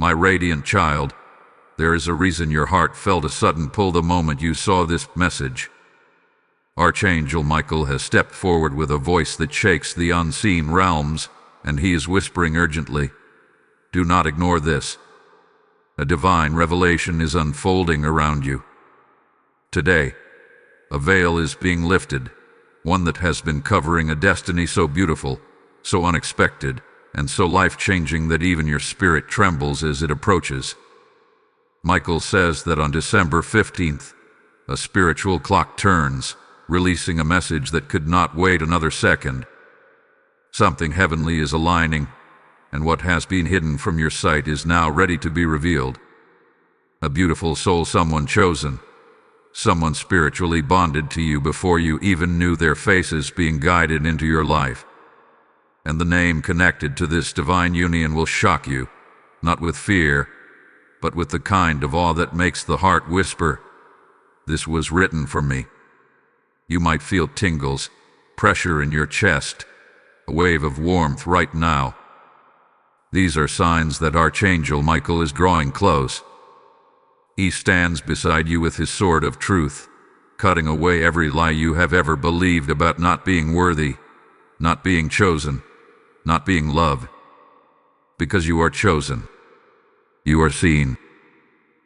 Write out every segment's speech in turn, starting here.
My radiant child, there is a reason your heart felt a sudden pull the moment you saw this message. Archangel Michael has stepped forward with a voice that shakes the unseen realms, and he is whispering urgently, "Do not ignore this. A divine revelation is unfolding around you. Today, a veil is being lifted, one that has been covering a destiny so beautiful, so unexpected, and so life-changing that even your spirit trembles as it approaches." Michael says that on December 15th, a spiritual clock turns, releasing a message that could not wait another second. Something heavenly is aligning, and what has been hidden from your sight is now ready to be revealed. A beautiful soul, someone chosen, someone spiritually bonded to you before you even knew their faces, being guided into your life. And the name connected to this divine union will shock you, not with fear, but with the kind of awe that makes the heart whisper, "This was written for me." You might feel tingles, pressure in your chest, a wave of warmth right now. These are signs that Archangel Michael is drawing close. He stands beside you with his sword of truth, cutting away every lie you have ever believed about not being worthy, not being chosen, not being loved. Because you are chosen. You are seen.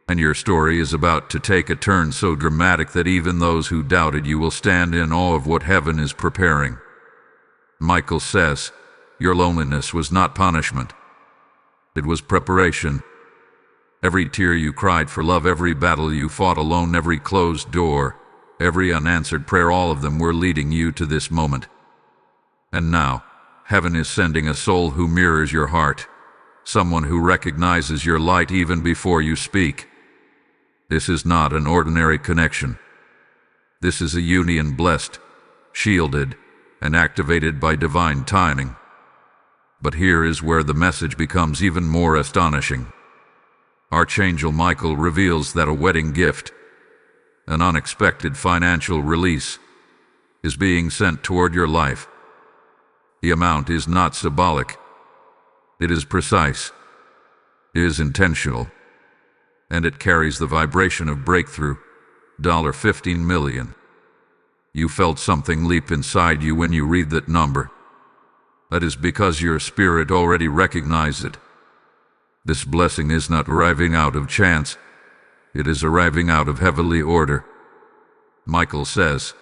And your story is about to take a turn so dramatic that even those who doubted you will stand in awe of what heaven is preparing. Michael says, your loneliness was not punishment. It was preparation. Every tear you cried for love, every battle you fought alone, every closed door, every unanswered prayer, all of them were leading you to this moment. And now, heaven is sending a soul who mirrors your heart, someone who recognizes your light even before you speak. This is not an ordinary connection. This is a union blessed, shielded, and activated by divine timing. But here is where the message becomes even more astonishing. Archangel Michael reveals that a wedding gift, an unexpected financial release, is being sent toward your life. The amount is not symbolic. It is precise. It is intentional. And it carries the vibration of breakthrough. $15 million. You felt something leap inside you when you read that number. That is because your spirit already recognized it. This blessing is not arriving out of chance. It is arriving out of heavenly order. Michael says,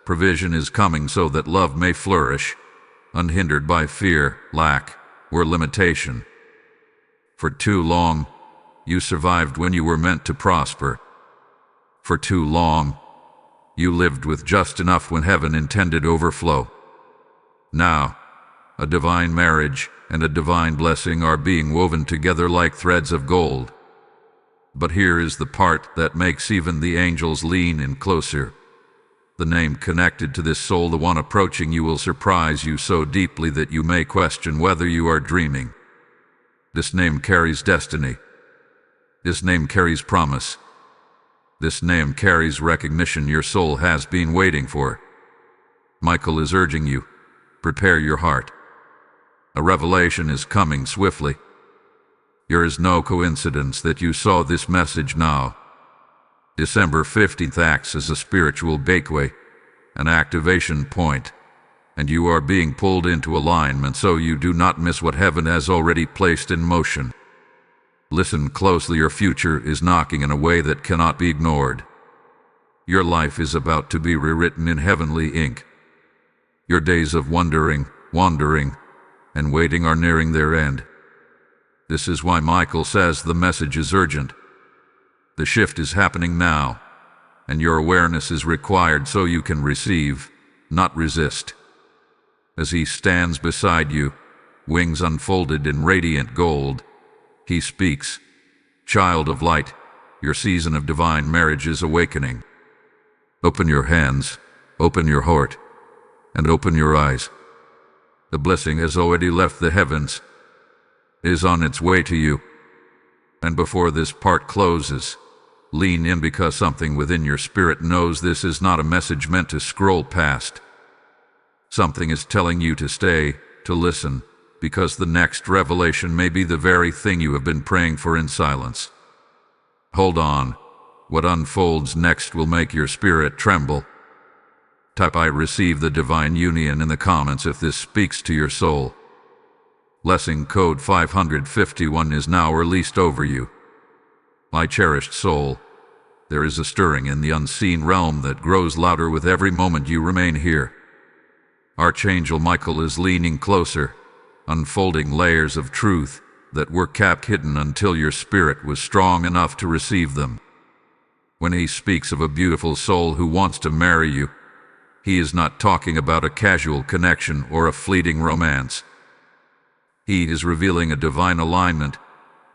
provision is coming so that love may flourish, unhindered by fear, lack, or limitation. For too long, you survived when you were meant to prosper. For too long, you lived with just enough when heaven intended overflow. Now, a divine marriage and a divine blessing are being woven together like threads of gold. But here is the part that makes even the angels lean in closer. The name connected to this soul, the one approaching you, will surprise you so deeply that you may question whether you are dreaming. This name carries destiny. This name carries promise. This name carries recognition your soul has been waiting for. Michael is urging you, prepare your heart. A revelation is coming swiftly. There is no coincidence that you saw this message now. December 15th acts as a spiritual gateway, an activation point, and you are being pulled into alignment so you do not miss what heaven has already placed in motion. Listen closely, your future is knocking in a way that cannot be ignored. Your life is about to be rewritten in heavenly ink. Your days of wandering, and waiting are nearing their end. This is why Michael says the message is urgent. The shift is happening now, and your awareness is required so you can receive, not resist. As he stands beside you, wings unfolded in radiant gold, he speaks, "Child of light, your season of divine marriage is awakening. Open your hands, open your heart, and open your eyes. The blessing has already left the heavens. It is on its way to you. And before this part closes, lean in, because something within your spirit knows this is not a message meant to scroll past. Something is telling you to stay, to listen, because the next revelation may be the very thing you have been praying for in silence. Hold on. What unfolds next will make your spirit tremble. Type "I receive the divine union" in the comments if this speaks to your soul. Blessing code 551 is now released over you. My cherished soul, there is a stirring in the unseen realm that grows louder with every moment you remain here. Archangel Michael is leaning closer, unfolding layers of truth that were kept hidden until your spirit was strong enough to receive them. When he speaks of a beautiful soul who wants to marry you, he is not talking about a casual connection or a fleeting romance. He is revealing a divine alignment,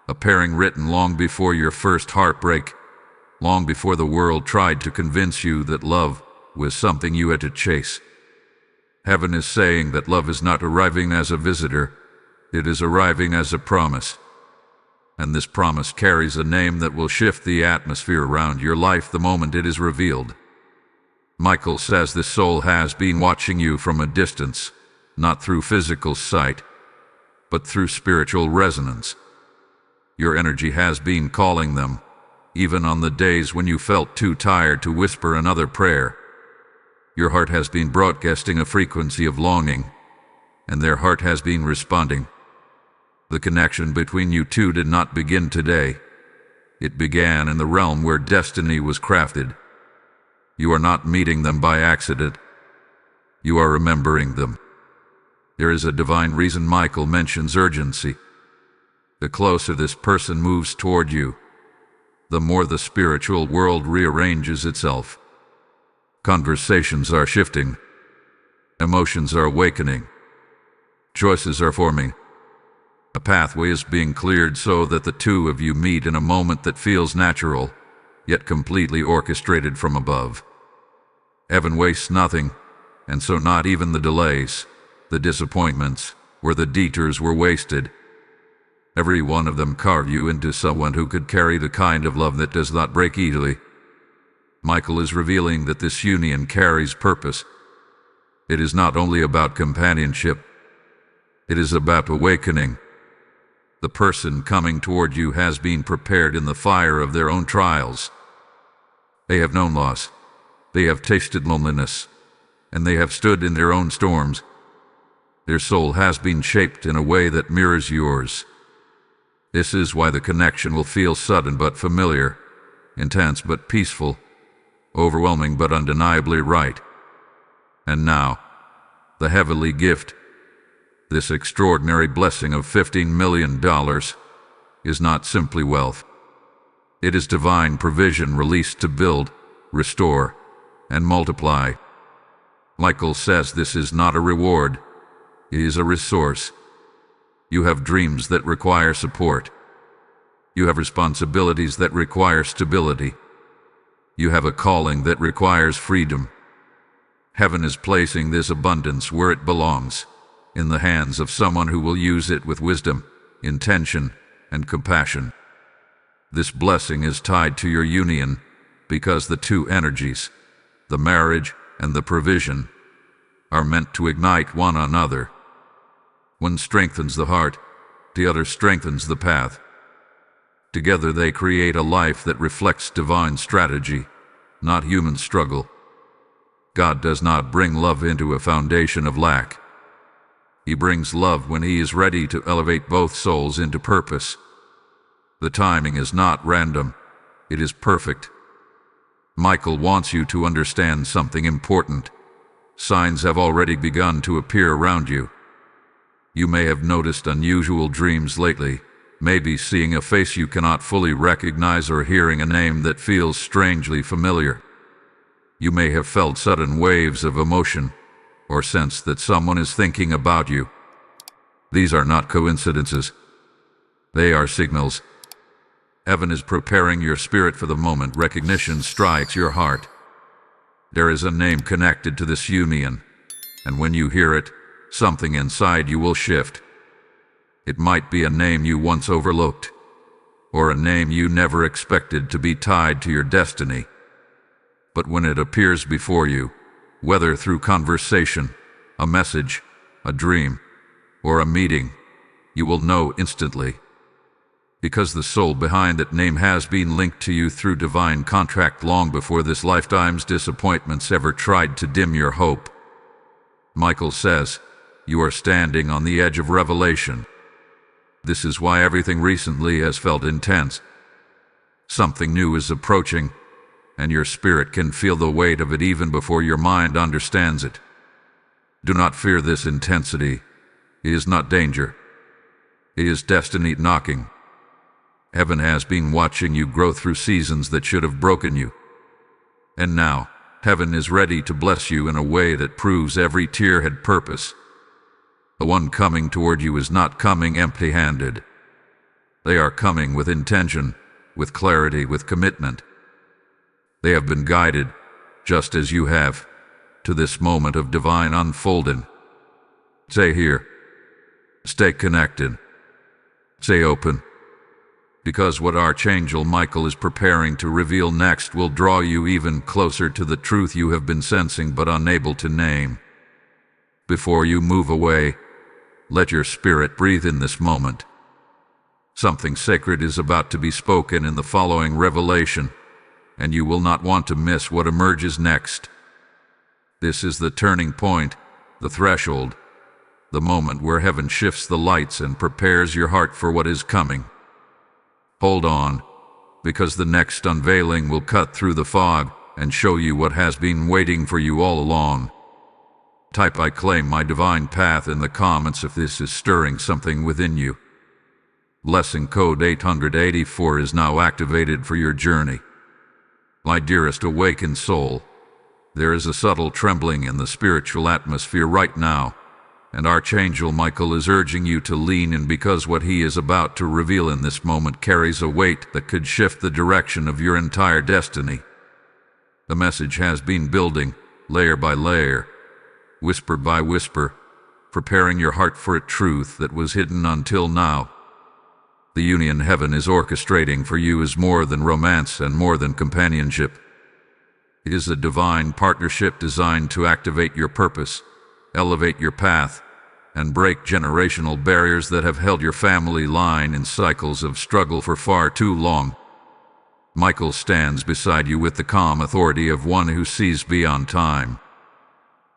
a pairing written long before your first heartbreak, long before the world tried to convince you that love was something you had to chase. Heaven is saying that love is not arriving as a visitor, it is arriving as a promise. And this promise carries a name that will shift the atmosphere around your life the moment it is revealed. Michael says this soul has been watching you from a distance, not through physical sight, but through spiritual resonance. Your energy has been calling them, even on the days when you felt too tired to whisper another prayer. Your heart has been broadcasting a frequency of longing, and their heart has been responding. The connection between you two did not begin today. It began in the realm where destiny was crafted. You are not meeting them by accident. You are remembering them. There is a divine reason Michael mentions urgency. The closer this person moves toward you, the more the spiritual world rearranges itself. Conversations are shifting. Emotions are awakening. Choices are forming. A pathway is being cleared so that the two of you meet in a moment that feels natural, yet completely orchestrated from above. Heaven wastes nothing, and so not even the delays, the disappointments, or the detours were wasted. Every one of them carved you into someone who could carry the kind of love that does not break easily. Michael is revealing that this union carries purpose. It is not only about companionship, it is about awakening. The person coming toward you has been prepared in the fire of their own trials. They have known loss, they have tasted loneliness, and they have stood in their own storms. Their soul has been shaped in a way that mirrors yours. This is why the connection will feel sudden but familiar, intense but peaceful, overwhelming but undeniably right. And now, the heavenly gift, this extraordinary blessing of $15 million, is not simply wealth. It is divine provision released to build, restore, and multiply. Michael says this is not a reward, it is a resource. You have dreams that require support. You have responsibilities that require stability. You have a calling that requires freedom. Heaven is placing this abundance where it belongs, in the hands of someone who will use it with wisdom, intention, and compassion. This blessing is tied to your union because the two energies, the marriage and the provision, are meant to ignite one another. One strengthens the heart, the other strengthens the path. Together they create a life that reflects divine strategy, not human struggle. God does not bring love into a foundation of lack. He brings love when he is ready to elevate both souls into purpose. The timing is not random, it is perfect. Michael wants you to understand something important. Signs have already begun to appear around you. You may have noticed unusual dreams lately, maybe seeing a face you cannot fully recognize or hearing a name that feels strangely familiar. You may have felt sudden waves of emotion, or sensed that someone is thinking about you. These are not coincidences. They are signals. Heaven is preparing your spirit for the moment recognition strikes your heart. There is a name connected to this union, and when you hear it, something inside you will shift. It might be a name you once overlooked, or a name you never expected to be tied to your destiny. But when it appears before you, whether through conversation, a message, a dream, or a meeting, you will know instantly. Because the soul behind that name has been linked to you through divine contract long before this lifetime's disappointments ever tried to dim your hope. Michael says, you are standing on the edge of revelation. This is why everything recently has felt intense. Something new is approaching, and your spirit can feel the weight of it even before your mind understands it. Do not fear this intensity. It is not danger. It is destiny knocking. Heaven has been watching you grow through seasons that should have broken you. And now, heaven is ready to bless you in a way that proves every tear had purpose. The one coming toward you is not coming empty-handed. They are coming with intention, with clarity, with commitment. They have been guided, just as you have, to this moment of divine unfolding. Stay here. Stay connected. Stay open. Because what Archangel Michael is preparing to reveal next will draw you even closer to the truth you have been sensing but unable to name. Before you move away, let your spirit breathe in this moment. Something sacred is about to be spoken in the following revelation, and you will not want to miss what emerges next. This is the turning point, the threshold, the moment where heaven shifts the lights and prepares your heart for what is coming. Hold on, because the next unveiling will cut through the fog and show you what has been waiting for you all along. Type "I claim my divine path" in the comments if this is stirring something within you. Blessing code 884 is now activated for your journey. My dearest awakened soul, there is a subtle trembling in the spiritual atmosphere right now, and Archangel Michael is urging you to lean in because what he is about to reveal in this moment carries a weight that could shift the direction of your entire destiny. The message has been building, layer by layer, whisper by whisper, preparing your heart for a truth that was hidden until now. The union heaven is orchestrating for you is more than romance and more than companionship. It is a divine partnership designed to activate your purpose, elevate your path, and break generational barriers that have held your family line in cycles of struggle for far too long. Michael stands beside you with the calm authority of one who sees beyond time.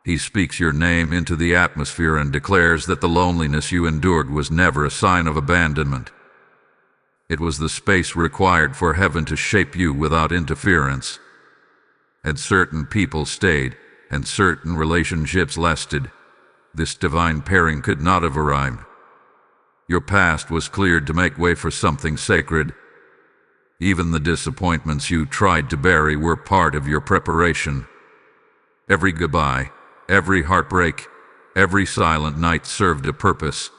He speaks your name into the atmosphere and declares that the loneliness you endured was never a sign of abandonment. It was the space required for heaven to shape you without interference. Had certain people stayed, and certain relationships lasted, this divine pairing could not have arrived. Your past was cleared to make way for something sacred. Even the disappointments you tried to bury were part of your preparation. Every goodbye, every heartbreak, every silent night served a purpose.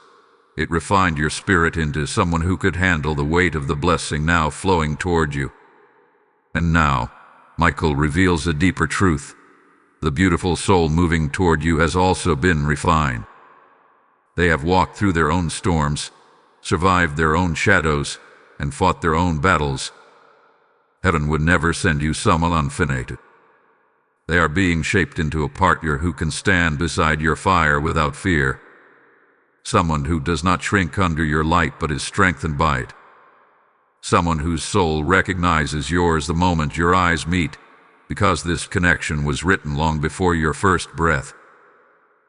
It refined your spirit into someone who could handle the weight of the blessing now flowing toward you. And now, Michael reveals a deeper truth. The beautiful soul moving toward you has also been refined. They have walked through their own storms, survived their own shadows, and fought their own battles. Heaven would never send you someone unfinished. They are being shaped into a partner who can stand beside your fire without fear. Someone who does not shrink under your light but is strengthened by it. Someone whose soul recognizes yours the moment your eyes meet, because this connection was written long before your first breath.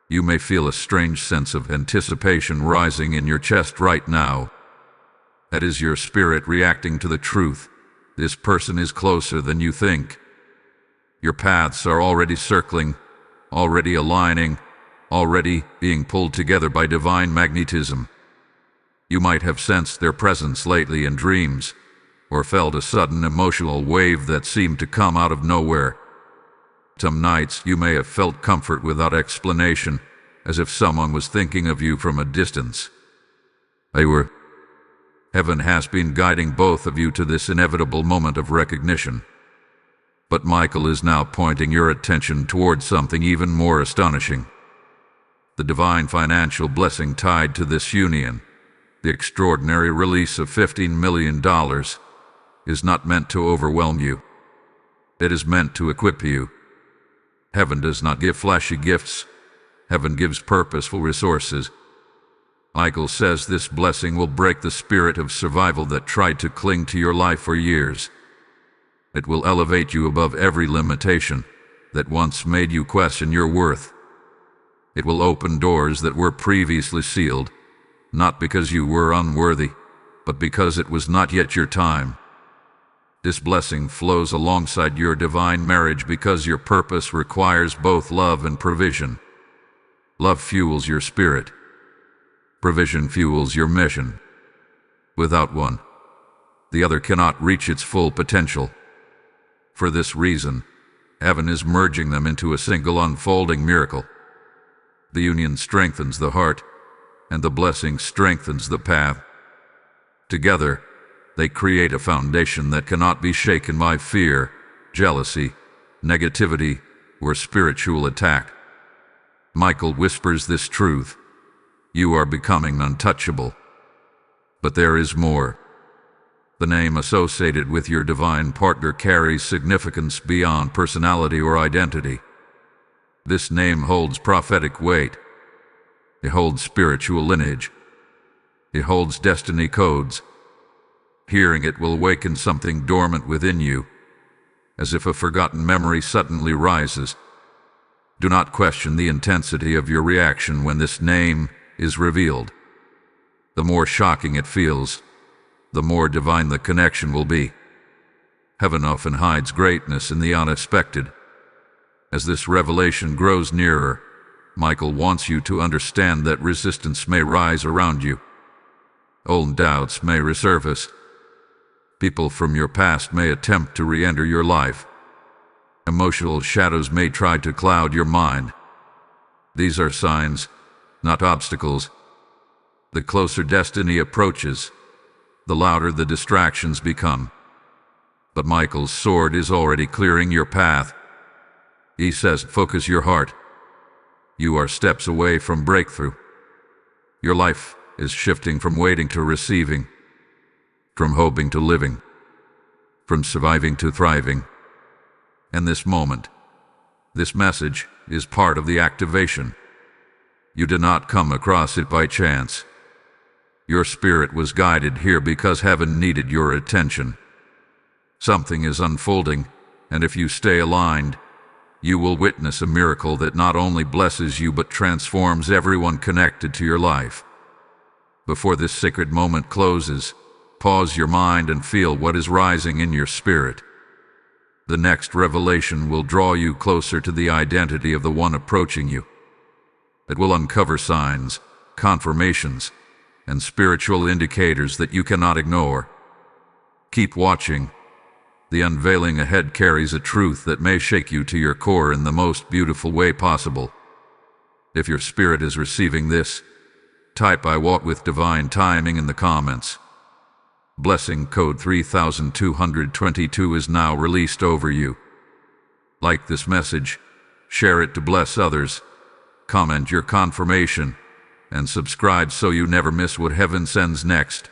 You may feel a strange sense of anticipation rising in your chest right now. That is your spirit reacting to the truth. This person is closer than you think. Your paths are already circling, already aligning, already being pulled together by divine magnetism. You might have sensed their presence lately in dreams, or felt a sudden emotional wave that seemed to come out of nowhere. Some nights you may have felt comfort without explanation, as if someone was thinking of you from a distance. Heaven has been guiding both of you to this inevitable moment of recognition. But Michael is now pointing your attention towards something even more astonishing. The divine financial blessing tied to this union, the extraordinary release of $15 million, is not meant to overwhelm you. It is meant to equip you. Heaven does not give flashy gifts. Heaven gives purposeful resources. Michael says this blessing will break the spirit of survival that tried to cling to your life for years. It will elevate you above every limitation that once made you question your worth. It will open doors that were previously sealed, not because you were unworthy, but because it was not yet your time. This blessing flows alongside your divine marriage because your purpose requires both love and provision. Love fuels your spirit. Provision fuels your mission. Without one, the other cannot reach its full potential. For this reason, heaven is merging them into a single unfolding miracle. The union strengthens the heart, and the blessing strengthens the path. Together, they create a foundation that cannot be shaken by fear, jealousy, negativity, or spiritual attack. Michael whispers this truth: you are becoming untouchable. But there is more. The name associated with your divine partner carries significance beyond personality or identity. This name holds prophetic weight. It holds spiritual lineage. It holds destiny codes. Hearing it will awaken something dormant within you, as if a forgotten memory suddenly rises. Do not question the intensity of your reaction when this name is revealed. The more shocking it feels, the more divine the connection will be. Heaven often hides greatness in the unexpected. As this revelation grows nearer, Michael wants you to understand that resistance may rise around you. Old doubts may resurface. People from your past may attempt to re-enter your life. Emotional shadows may try to cloud your mind. These are signs, not obstacles. The closer destiny approaches, the louder the distractions become. But Michael's sword is already clearing your path. He says, focus your heart. You are steps away from breakthrough. Your life is shifting from waiting to receiving, from hoping to living, from surviving to thriving. And this moment, this message, is part of the activation. You did not come across it by chance. Your spirit was guided here because heaven needed your attention. Something is unfolding, and if you stay aligned, you will witness a miracle that not only blesses you but transforms everyone connected to your life. Before this sacred moment closes, pause your mind and feel what is rising in your spirit. The next revelation will draw you closer to the identity of the one approaching you. It will uncover signs, confirmations, and spiritual indicators that you cannot ignore. Keep watching. The unveiling ahead carries a truth that may shake you to your core in the most beautiful way possible. If your spirit is receiving this, type "I walk with divine timing" in the comments. Blessing code 3222 is now released over you. Like this message, share it to bless others, comment your confirmation, and subscribe so you never miss what heaven sends next.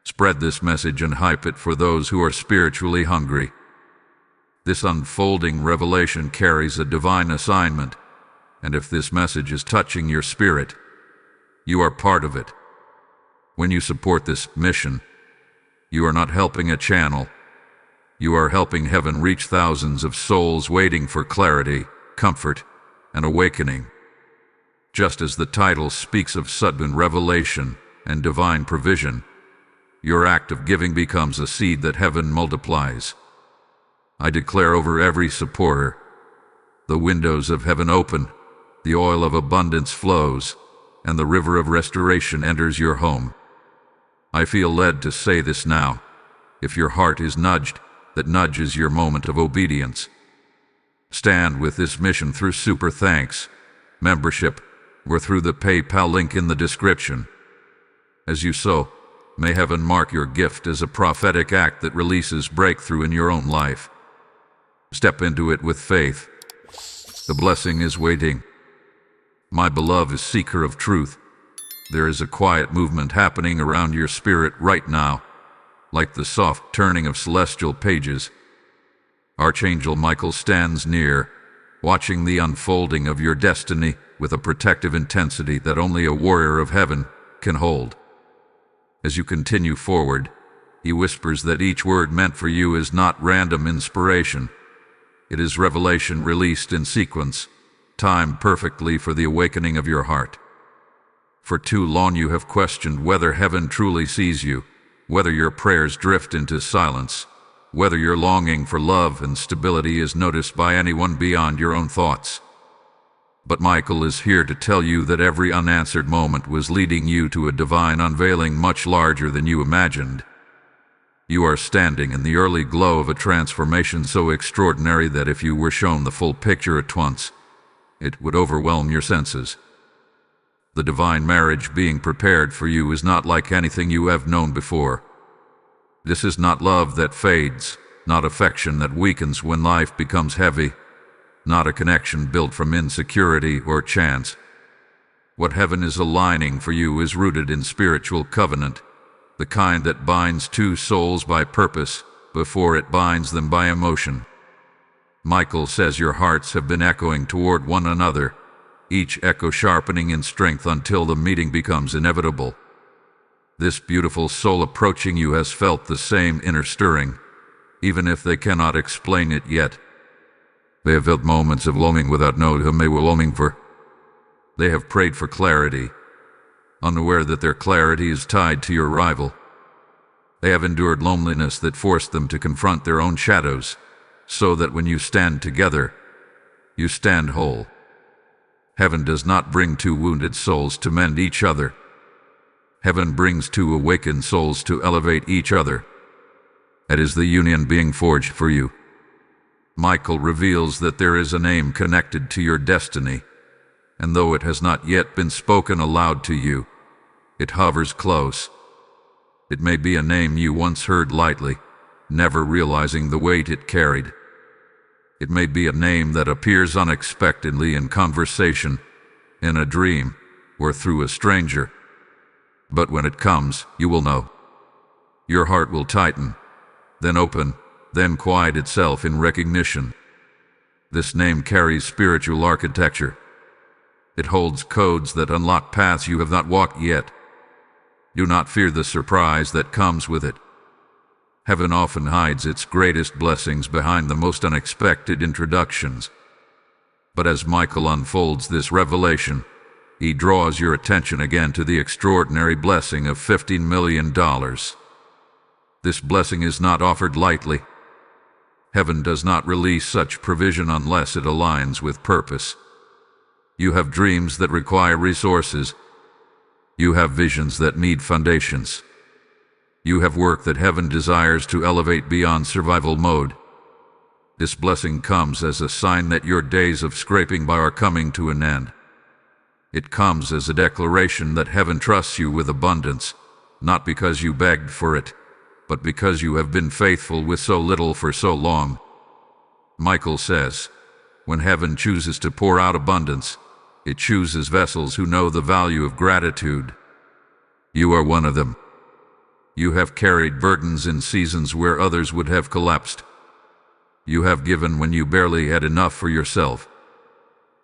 Spread this message and hype it for those who are spiritually hungry. This unfolding revelation carries a divine assignment, and if this message is touching your spirit, you are part of it. When you support this mission, you are not helping a channel. You are helping heaven reach thousands of souls waiting for clarity, comfort, and awakening. Just as the title speaks of sudden revelation and divine provision, your act of giving becomes a seed that heaven multiplies. I declare over every supporter, the windows of heaven open, the oil of abundance flows, and the river of restoration enters your home. I feel led to say this now. If your heart is nudged, that nudge is your moment of obedience. Stand with this mission through super thanks, membership, or through the PayPal link in the description. As you sow, may heaven mark your gift as a prophetic act that releases breakthrough in your own life. Step into it with faith. The blessing is waiting. My beloved seeker of truth, there is a quiet movement happening around your spirit right now, like the soft turning of celestial pages. Archangel Michael stands near, watching the unfolding of your destiny with a protective intensity that only a warrior of heaven can hold. As you continue forward, he whispers that each word meant for you is not random inspiration. It is revelation released in sequence, timed perfectly for the awakening of your heart. For too long you have questioned whether heaven truly sees you, whether your prayers drift into silence, whether your longing for love and stability is noticed by anyone beyond your own thoughts. But Michael is here to tell you that every unanswered moment was leading you to a divine unveiling much larger than you imagined. You are standing in the early glow of a transformation so extraordinary that if you were shown the full picture at once, it would overwhelm your senses. The divine marriage being prepared for you is not like anything you have known before. This is not love that fades, not affection that weakens when life becomes heavy, not a connection built from insecurity or chance. What heaven is aligning for you is rooted in spiritual covenant, the kind that binds two souls by purpose before it binds them by emotion. Michael says your hearts have been echoing toward one another, each echo sharpening in strength until the meeting becomes inevitable. This beautiful soul approaching you has felt the same inner stirring, even if they cannot explain it yet. They have felt moments of longing without knowing whom they were longing for. They have prayed for clarity, unaware that their clarity is tied to your arrival. They have endured loneliness that forced them to confront their own shadows, so that when you stand together, you stand whole. Heaven does not bring two wounded souls to mend each other. Heaven brings two awakened souls to elevate each other. That is the union being forged for you. Michael reveals that there is a name connected to your destiny, and though it has not yet been spoken aloud to you, it hovers close. It may be a name you once heard lightly, never realizing the weight it carried. It may be a name that appears unexpectedly in conversation, in a dream, or through a stranger. But when it comes, you will know. Your heart will tighten, then open, then quiet itself in recognition. This name carries spiritual architecture. It holds codes that unlock paths you have not walked yet. Do not fear the surprise that comes with it. Heaven often hides its greatest blessings behind the most unexpected introductions. But as Michael unfolds this revelation, he draws your attention again to the extraordinary blessing of $15 million. This blessing is not offered lightly. Heaven does not release such provision unless it aligns with purpose. You have dreams that require resources. You have visions that need foundations. You have work that heaven desires to elevate beyond survival mode. This blessing comes as a sign that your days of scraping by are coming to an end. It comes as a declaration that heaven trusts you with abundance, not because you begged for it, but because you have been faithful with so little for so long. Michael says, when heaven chooses to pour out abundance, it chooses vessels who know the value of gratitude. You are one of them. You have carried burdens in seasons where others would have collapsed. You have given when you barely had enough for yourself.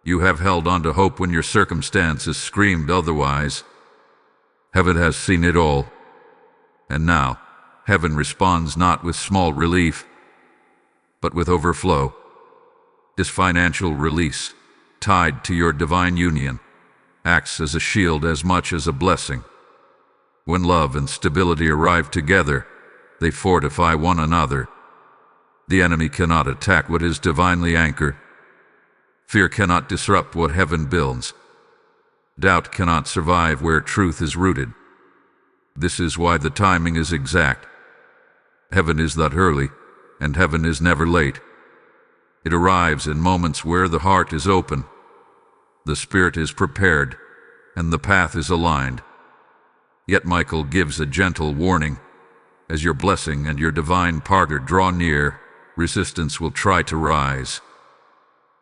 You have held on to hope when your circumstances screamed otherwise. Heaven has seen it all. And now, heaven responds not with small relief, but with overflow. This financial release, tied to your divine union, acts as a shield as much as a blessing. When love and stability arrive together, they fortify one another. The enemy cannot attack what is divinely anchored. Fear cannot disrupt what heaven builds. Doubt cannot survive where truth is rooted. This is why the timing is exact. Heaven is not early, and heaven is never late. It arrives in moments where the heart is open, the spirit is prepared, and the path is aligned. Yet Michael gives a gentle warning. As your blessing and your divine partner draw near, resistance will try to rise.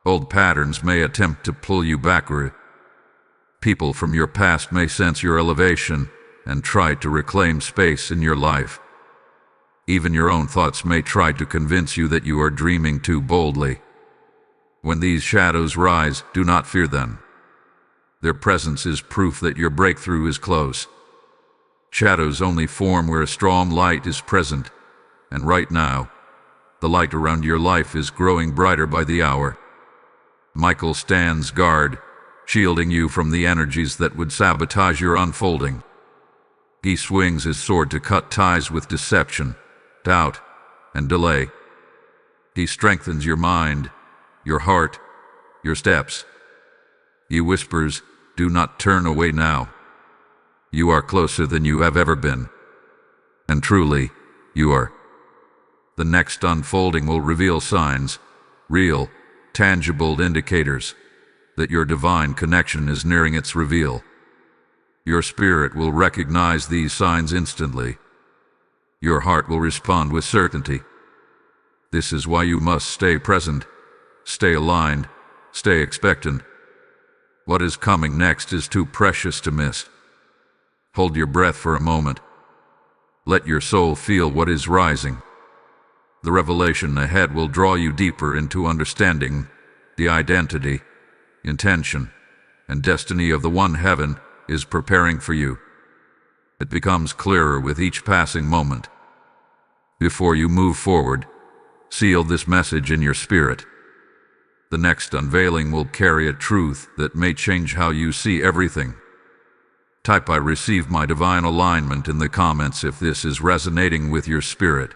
Old patterns may attempt to pull you backward. People from your past may sense your elevation and try to reclaim space in your life. Even your own thoughts may try to convince you that you are dreaming too boldly. When these shadows rise, do not fear them. Their presence is proof that your breakthrough is close. Shadows only form where a strong light is present, and right now, the light around your life is growing brighter by the hour. Michael stands guard, shielding you from the energies that would sabotage your unfolding. He swings his sword to cut ties with deception, doubt, and delay. He strengthens your mind, your heart, your steps. He whispers, "Do not turn away now. You are closer than you have ever been." And truly, you are. The next unfolding will reveal signs, real, tangible indicators, that your divine connection is nearing its reveal. Your spirit will recognize these signs instantly. Your heart will respond with certainty. This is why you must stay present, stay aligned, stay expectant. What is coming next is too precious to miss. Hold your breath for a moment. Let your soul feel what is rising. The revelation ahead will draw you deeper into understanding the identity, intention, and destiny of the one heaven is preparing for you. It becomes clearer with each passing moment. Before you move forward, seal this message in your spirit. The next unveiling will carry a truth that may change how you see everything. Type "I receive my divine alignment" in the comments if this is resonating with your spirit.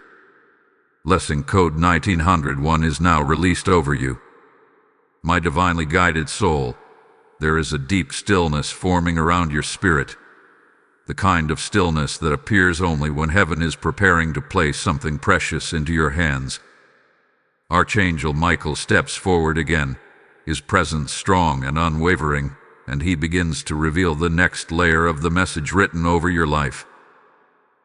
Lesson code 1901 is now released over you. My divinely guided soul, there is a deep stillness forming around your spirit. The kind of stillness that appears only when heaven is preparing to place something precious into your hands. Archangel Michael steps forward again, his presence strong and unwavering, and he begins to reveal the next layer of the message written over your life.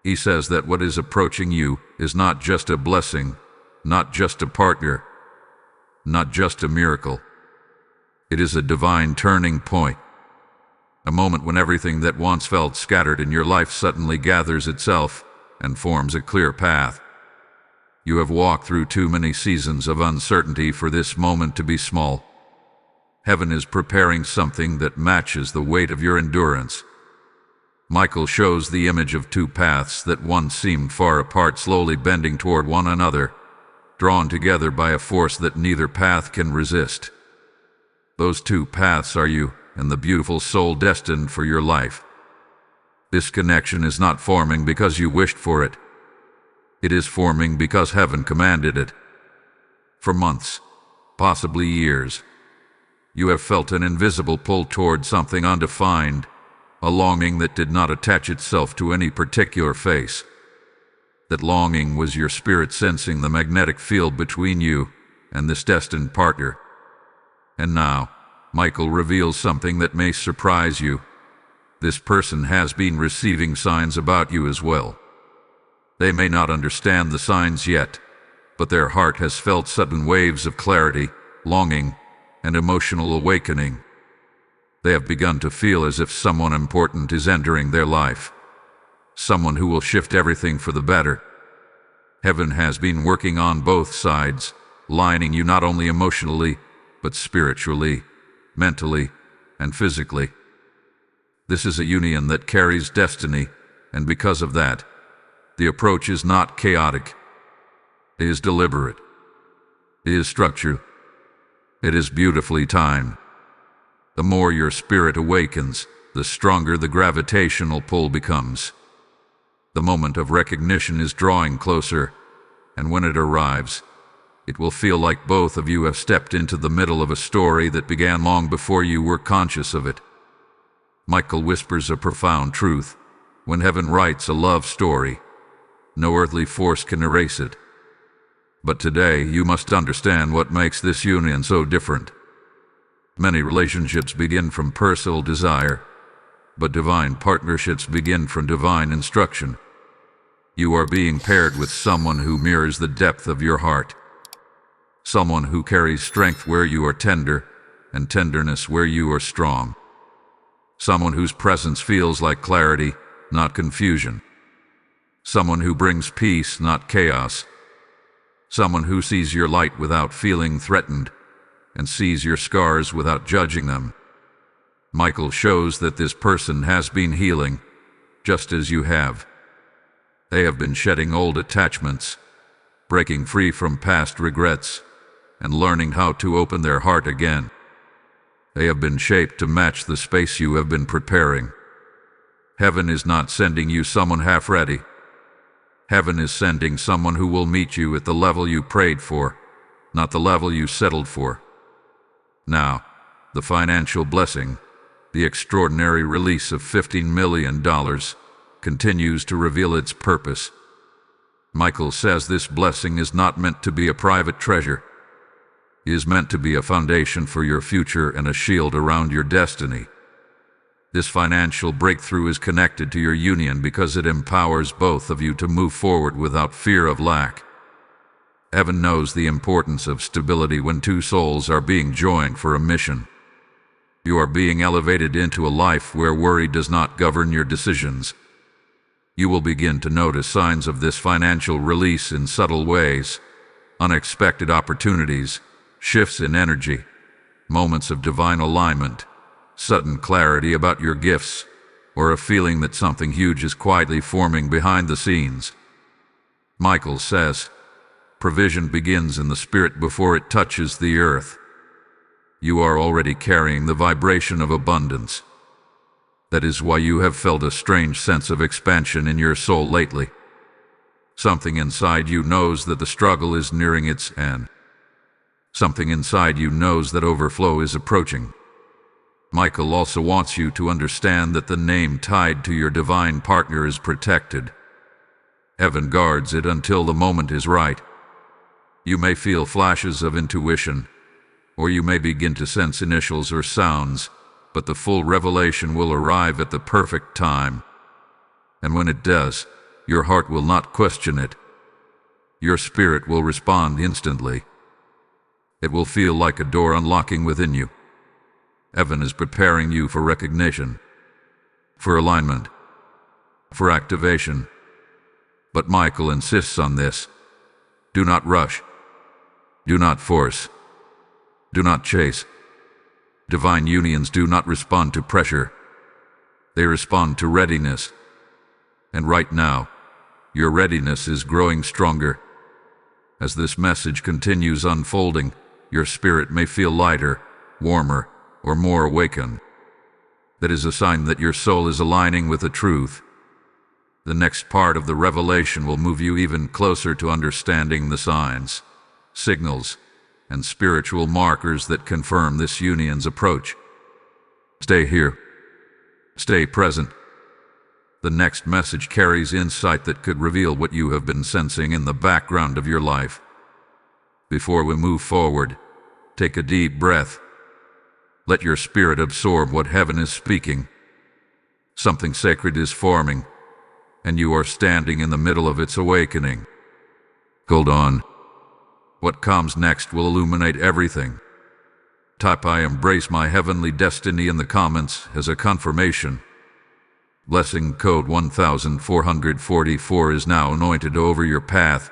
He says that what is approaching you is not just a blessing, not just a partner, not just a miracle. It is a divine turning point. A moment when everything that once felt scattered in your life suddenly gathers itself and forms a clear path. You have walked through too many seasons of uncertainty for this moment to be small. Heaven is preparing something that matches the weight of your endurance. Michael shows the image of two paths that once seemed far apart slowly bending toward one another, drawn together by a force that neither path can resist. Those two paths are you and the beautiful soul destined for your life. This connection is not forming because you wished for it. It is forming because heaven commanded it. For months, possibly years, you have felt an invisible pull toward something undefined, a longing that did not attach itself to any particular face. That longing was your spirit sensing the magnetic field between you and this destined partner. And now, Michael reveals something that may surprise you. This person has been receiving signs about you as well. They may not understand the signs yet, but their heart has felt sudden waves of clarity, longing, and emotional awakening. They have begun to feel as if someone important is entering their life. Someone who will shift everything for the better. Heaven has been working on both sides, lining you not only emotionally, but spiritually, mentally, and physically. This is a union that carries destiny, and because of that, the approach is not chaotic. It is deliberate. It is structured. It is beautifully timed. The more your spirit awakens, the stronger the gravitational pull becomes. The moment of recognition is drawing closer, and when it arrives, it will feel like both of you have stepped into the middle of a story that began long before you were conscious of it. Michael whispers a profound truth. When heaven writes a love story, no earthly force can erase it. But today you must understand what makes this union so different. Many relationships begin from personal desire, but divine partnerships begin from divine instruction. You are being paired with someone who mirrors the depth of your heart. Someone who carries strength where you are tender, and tenderness where you are strong. Someone whose presence feels like clarity, not confusion. Someone who brings peace, not chaos. Someone who sees your light without feeling threatened, and sees your scars without judging them. Michael shows that this person has been healing, just as you have. They have been shedding old attachments, breaking free from past regrets, and learning how to open their heart again. They have been shaped to match the space you have been preparing. Heaven is not sending you someone half-ready. Heaven is sending someone who will meet you at the level you prayed for, not the level you settled for. Now, the financial blessing, the extraordinary release of $15 million, continues to reveal its purpose. Michael says this blessing is not meant to be a private treasure. It is meant to be a foundation for your future and a shield around your destiny. This financial breakthrough is connected to your union because it empowers both of you to move forward without fear of lack. Heaven knows the importance of stability when two souls are being joined for a mission. You are being elevated into a life where worry does not govern your decisions. You will begin to notice signs of this financial release in subtle ways, unexpected opportunities, shifts in energy, moments of divine alignment, sudden clarity about your gifts, or a feeling that something huge is quietly forming behind the scenes. Michael says, provision begins in the spirit before it touches the earth. You are already carrying the vibration of abundance. That is why you have felt a strange sense of expansion in your soul lately. Something inside you knows that the struggle is nearing its end. Something inside you knows that overflow is approaching. Michael also wants you to understand that the name tied to your divine partner is protected. Heaven guards it until the moment is right. You may feel flashes of intuition, or you may begin to sense initials or sounds, but the full revelation will arrive at the perfect time. And when it does, your heart will not question it. Your spirit will respond instantly. It will feel like a door unlocking within you. Heaven is preparing you for recognition, for alignment, for activation. But Michael insists on this. Do not rush. Do not force. Do not chase. Divine unions do not respond to pressure. They respond to readiness. And right now, your readiness is growing stronger. As this message continues unfolding, your spirit may feel lighter, warmer, or more awakened. That is a sign that your soul is aligning with the truth. The next part of the revelation will move you even closer to understanding the signs, signals, and spiritual markers that confirm this union's approach. Stay here. Stay present. The next message carries insight that could reveal what you have been sensing in the background of your life. Before we move forward, take a deep breath. Let your spirit absorb what heaven is speaking. Something sacred is forming, and you are standing in the middle of its awakening. Hold on. What comes next will illuminate everything. Type "I embrace my heavenly destiny" in the comments as a confirmation. Blessing code 1444 is now anointed over your path.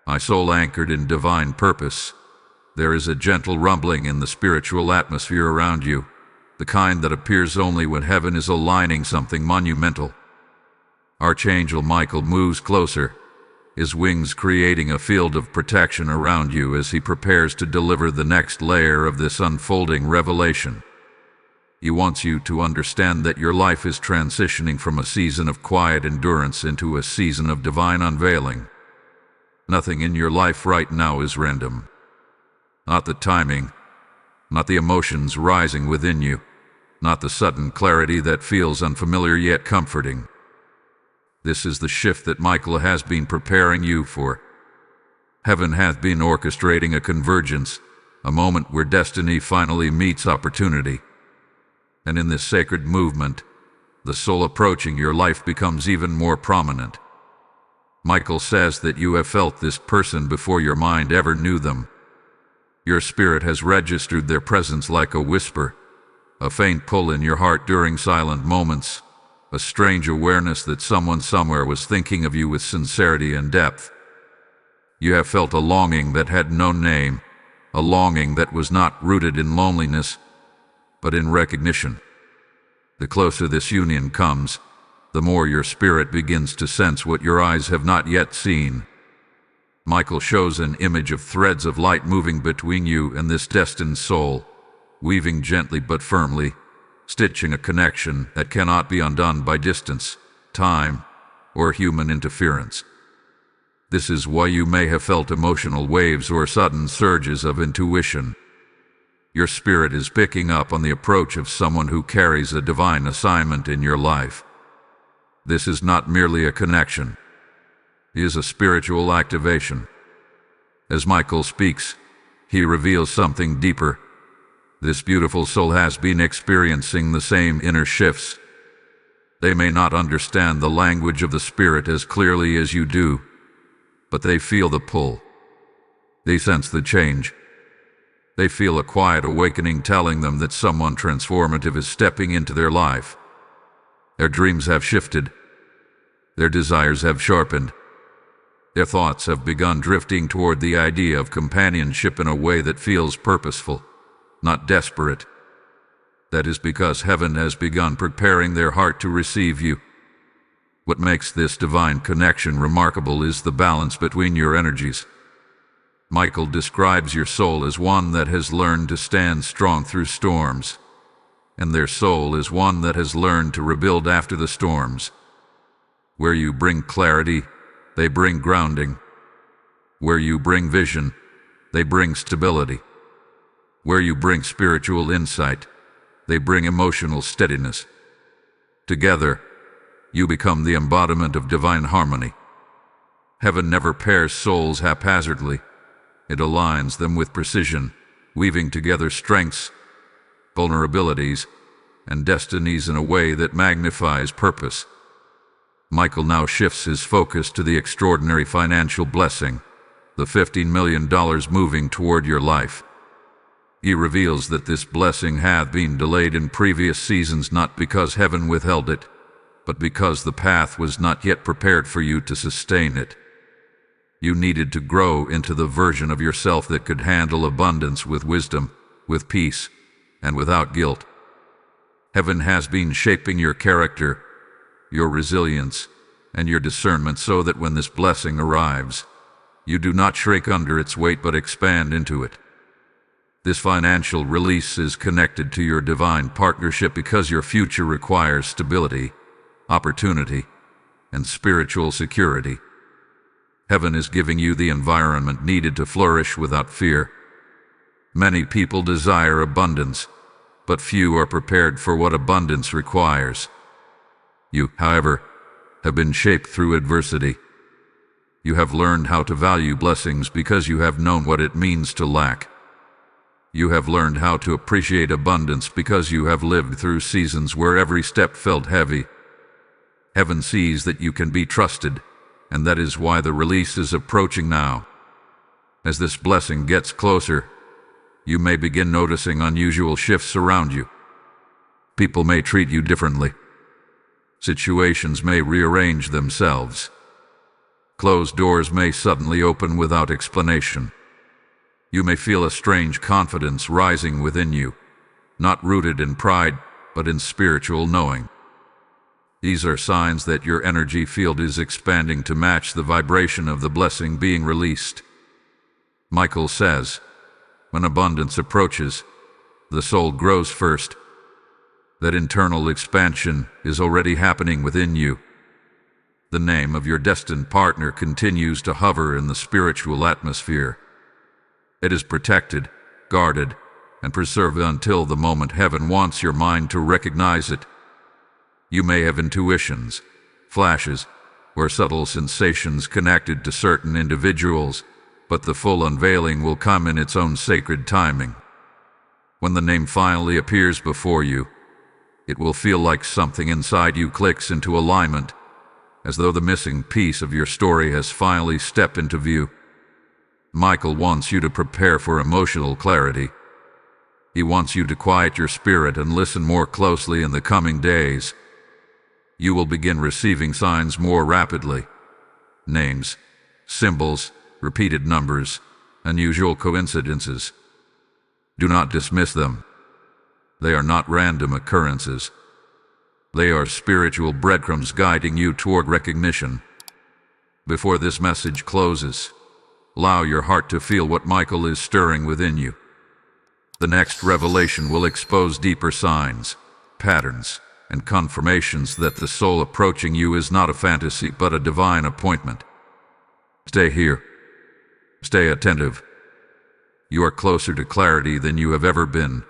My soul anchored in divine purpose. There is a gentle rumbling in the spiritual atmosphere around you, the kind that appears only when heaven is aligning something monumental. Archangel Michael moves closer, his wings creating a field of protection around you as he prepares to deliver the next layer of this unfolding revelation. He wants you to understand that your life is transitioning from a season of quiet endurance into a season of divine unveiling. Nothing in your life right now is random. Not the timing, not the emotions rising within you, not the sudden clarity that feels unfamiliar yet comforting. This is the shift that Michael has been preparing you for. Heaven hath been orchestrating a convergence, a moment where destiny finally meets opportunity. And in this sacred movement, the soul approaching your life becomes even more prominent. Michael says that you have felt this person before your mind ever knew them. Your spirit has registered their presence like a whisper, a faint pull in your heart during silent moments, a strange awareness that someone somewhere was thinking of you with sincerity and depth. You have felt a longing that had no name, a longing that was not rooted in loneliness, but in recognition. The closer this union comes, the more your spirit begins to sense what your eyes have not yet seen. Michael shows an image of threads of light moving between you and this destined soul, weaving gently but firmly, stitching a connection that cannot be undone by distance, time, or human interference. This is why you may have felt emotional waves or sudden surges of intuition. Your spirit is picking up on the approach of someone who carries a divine assignment in your life. This is not merely a connection. It is a spiritual activation. As Michael speaks, he reveals something deeper. This beautiful soul has been experiencing the same inner shifts. They may not understand the language of the spirit as clearly as you do, but they feel the pull. They sense the change. They feel a quiet awakening telling them that someone transformative is stepping into their life. Their dreams have shifted. Their desires have sharpened. Their thoughts have begun drifting toward the idea of companionship in a way that feels purposeful, not desperate. That is because heaven has begun preparing their heart to receive you. What makes this divine connection remarkable is the balance between your energies. Michael describes your soul as one that has learned to stand strong through storms, and their soul is one that has learned to rebuild after the storms. Where you bring clarity, they bring grounding. Where you bring vision, they bring stability. Where you bring spiritual insight, they bring emotional steadiness. Together, you become the embodiment of divine harmony. Heaven never pairs souls haphazardly. It aligns them with precision, weaving together strengths, vulnerabilities, and destinies in a way that magnifies purpose. Michael now shifts his focus to the extraordinary financial blessing, the $15 million moving toward your life. He reveals that this blessing hath been delayed in previous seasons not because heaven withheld it, but because the path was not yet prepared for you to sustain it. You needed to grow into the version of yourself that could handle abundance with wisdom, with peace, and without guilt. Heaven has been shaping your character, your resilience, and your discernment so that when this blessing arrives, you do not shrink under its weight but expand into it. This financial release is connected to your divine partnership because your future requires stability, opportunity, and spiritual security. Heaven is giving you the environment needed to flourish without fear. Many people desire abundance, but few are prepared for what abundance requires. You, however, have been shaped through adversity. You have learned how to value blessings because you have known what it means to lack. You have learned how to appreciate abundance because you have lived through seasons where every step felt heavy. Heaven sees that you can be trusted, and that is why the release is approaching now. As this blessing gets closer, you may begin noticing unusual shifts around you. People may treat you differently. Situations may rearrange themselves. Closed doors may suddenly open without explanation. You may feel a strange confidence rising within you, not rooted in pride, but in spiritual knowing. These are signs that your energy field is expanding to match the vibration of the blessing being released. Michael says, when abundance approaches, the soul grows first. That internal expansion is already happening within you. The name of your destined partner continues to hover in the spiritual atmosphere. It is protected, guarded, and preserved until the moment heaven wants your mind to recognize it. You may have intuitions, flashes, or subtle sensations connected to certain individuals, but the full unveiling will come in its own sacred timing. When the name finally appears before you, it will feel like something inside you clicks into alignment, as though the missing piece of your story has finally stepped into view. Michael wants you to prepare for emotional clarity. He wants you to quiet your spirit and listen more closely in the coming days. You will begin receiving signs more rapidly. Names, symbols, repeated numbers, unusual coincidences. Do not dismiss them. They are not random occurrences. They are spiritual breadcrumbs guiding you toward recognition. Before this message closes, allow your heart to feel what Michael is stirring within you. The next revelation will expose deeper signs, patterns, and confirmations that the soul approaching you is not a fantasy but a divine appointment. Stay here. Stay attentive. You are closer to clarity than you have ever been,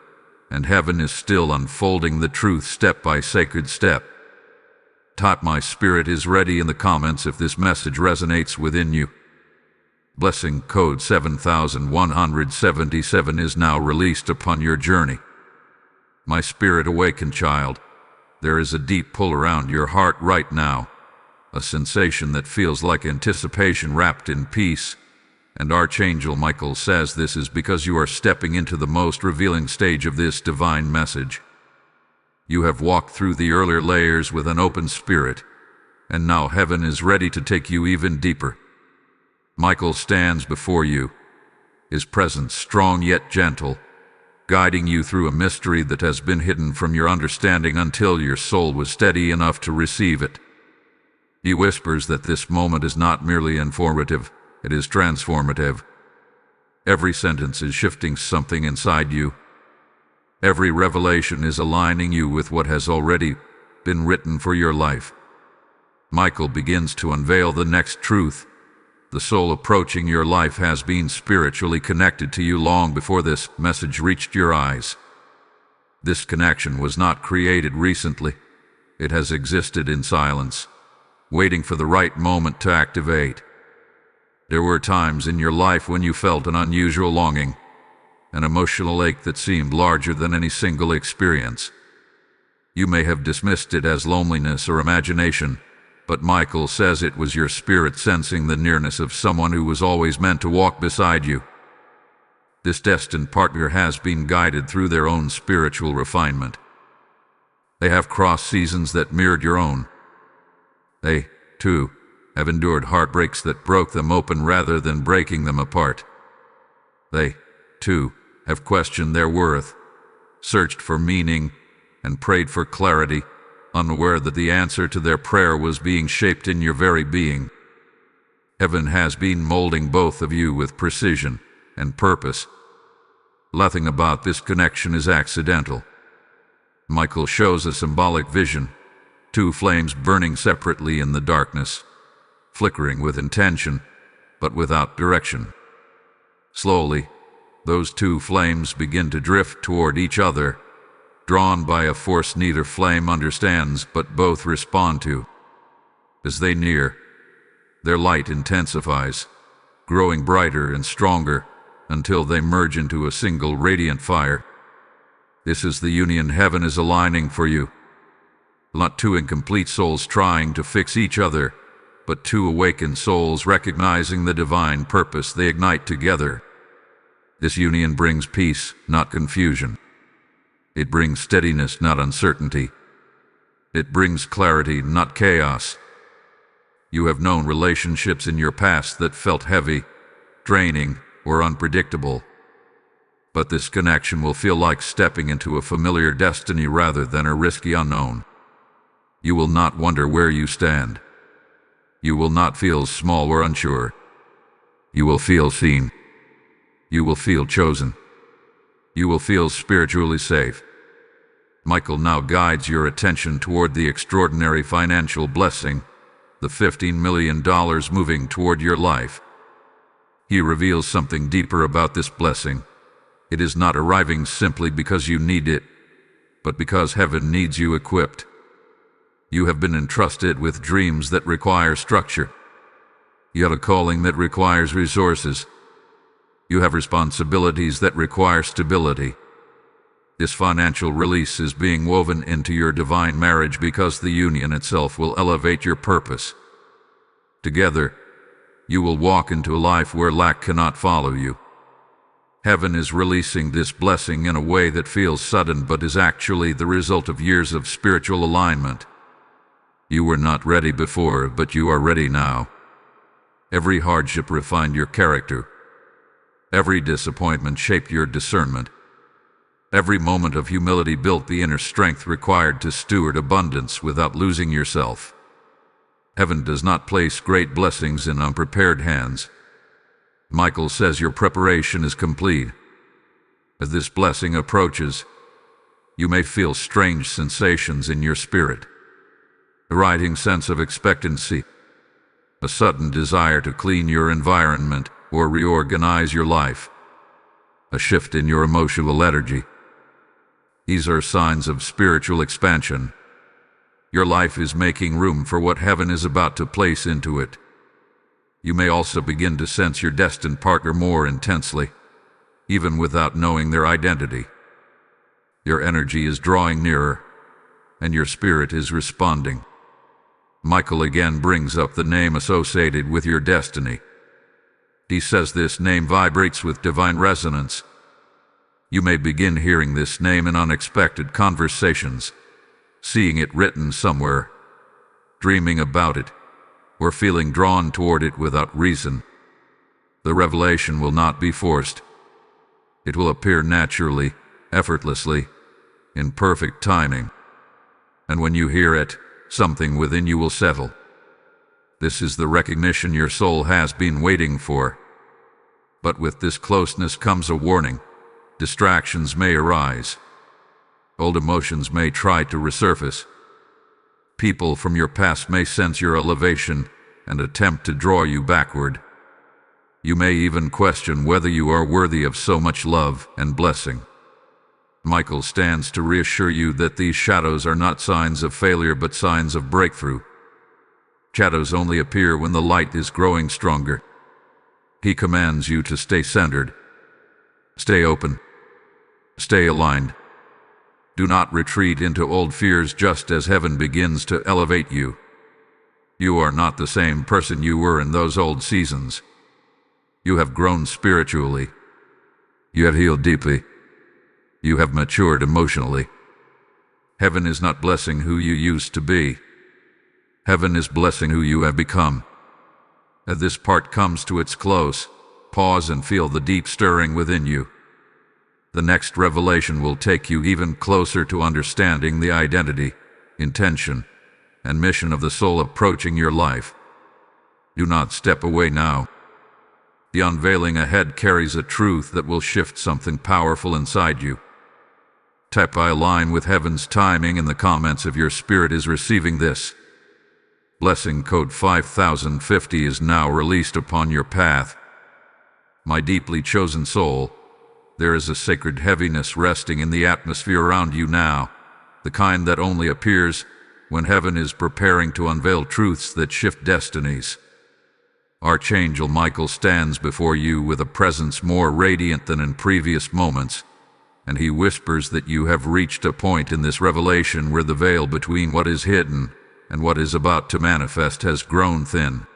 and heaven is still unfolding the truth step by sacred step. Type "My spirit is ready" in the comments if this message resonates within you. Blessing code 7177 is now released upon your journey. My spirit awaken, child. There is a deep pull around your heart right now, a sensation that feels like anticipation wrapped in peace. And Archangel Michael says this is because you are stepping into the most revealing stage of this divine message. You have walked through the earlier layers with an open spirit, and now heaven is ready to take you even deeper. Michael stands before you, his presence strong yet gentle, guiding you through a mystery that has been hidden from your understanding until your soul was steady enough to receive it. He whispers that this moment is not merely informative, it is transformative. Every sentence is shifting something inside you. Every revelation is aligning you with what has already been written for your life. Michael begins to unveil the next truth. The soul approaching your life has been spiritually connected to you long before this message reached your eyes. This connection was not created recently. It has existed in silence, waiting for the right moment to activate. There were times in your life when you felt an unusual longing, an emotional ache that seemed larger than any single experience. You may have dismissed it as loneliness or imagination, but Michael says it was your spirit sensing the nearness of someone who was always meant to walk beside you. This destined partner has been guided through their own spiritual refinement. They have crossed seasons that mirrored your own. They, too, have endured heartbreaks that broke them open rather than breaking them apart. They, too, have questioned their worth, searched for meaning, and prayed for clarity, unaware that the answer to their prayer was being shaped in your very being. Heaven has been molding both of you with precision and purpose. Nothing about this connection is accidental. Michael shows a symbolic vision, two flames burning separately in the darkness, flickering with intention, but without direction. Slowly, those two flames begin to drift toward each other, drawn by a force neither flame understands but both respond to. As they near, their light intensifies, growing brighter and stronger until they merge into a single radiant fire. This is the union heaven is aligning for you. Not two incomplete souls trying to fix each other, but two awakened souls recognizing the divine purpose they ignite together. This union brings peace, not confusion. It brings steadiness, not uncertainty. It brings clarity, not chaos. You have known relationships in your past that felt heavy, draining, or unpredictable. But this connection will feel like stepping into a familiar destiny rather than a risky unknown. You will not wonder where you stand. You will not feel small or unsure. You will feel seen. You will feel chosen. You will feel spiritually safe. Michael now guides your attention toward the extraordinary financial blessing, the $15 million moving toward your life. He reveals something deeper about this blessing. It is not arriving simply because you need it, but because heaven needs you equipped. You have been entrusted with dreams that require structure. You have a calling that requires resources. You have responsibilities that require stability. This financial release is being woven into your divine marriage because the union itself will elevate your purpose. Together, you will walk into a life where lack cannot follow you. Heaven is releasing this blessing in a way that feels sudden but is actually the result of years of spiritual alignment. You were not ready before, but you are ready now. Every hardship refined your character. Every disappointment shaped your discernment. Every moment of humility built the inner strength required to steward abundance without losing yourself. Heaven does not place great blessings in unprepared hands. Michael says your preparation is complete. As this blessing approaches, you may feel strange sensations in your spirit. A rising sense of expectancy, a sudden desire to clean your environment or reorganize your life, a shift in your emotional energy. These are signs of spiritual expansion. Your life is making room for what heaven is about to place into it. You may also begin to sense your destined partner more intensely, even without knowing their identity. Your energy is drawing nearer, and your spirit is responding. Michael again brings up the name associated with your destiny. He says this name vibrates with divine resonance. You may begin hearing this name in unexpected conversations, seeing it written somewhere, dreaming about it, or feeling drawn toward it without reason. The revelation will not be forced. It will appear naturally, effortlessly, in perfect timing. And when you hear it, something within you will settle. This is the recognition your soul has been waiting for. But with this closeness comes a warning. Distractions may arise. Old emotions may try to resurface. People from your past may sense your elevation and attempt to draw you backward. You may even question whether you are worthy of so much love and blessing. Michael stands to reassure you that these shadows are not signs of failure but signs of breakthrough. Shadows only appear when the light is growing stronger. He commands you to stay centered. Stay open. Stay aligned. Do not retreat into old fears just as heaven begins to elevate you. You are not the same person you were in those old seasons. You have grown spiritually. You have healed deeply. You have matured emotionally. Heaven is not blessing who you used to be. Heaven is blessing who you have become. As this part comes to its close, pause and feel the deep stirring within you. The next revelation will take you even closer to understanding the identity, intention, and mission of the soul approaching your life. Do not step away now. The unveiling ahead carries a truth that will shift something powerful inside you. Type I align with heaven's timing in the comments if your spirit is receiving this. Blessing code 5050 is now released upon your path. My deeply chosen soul, there is a sacred heaviness resting in the atmosphere around you now, the kind that only appears when heaven is preparing to unveil truths that shift destinies. Archangel Michael stands before you with a presence more radiant than in previous moments, and he whispers that you have reached a point in this revelation where the veil between what is hidden and what is about to manifest has grown thin.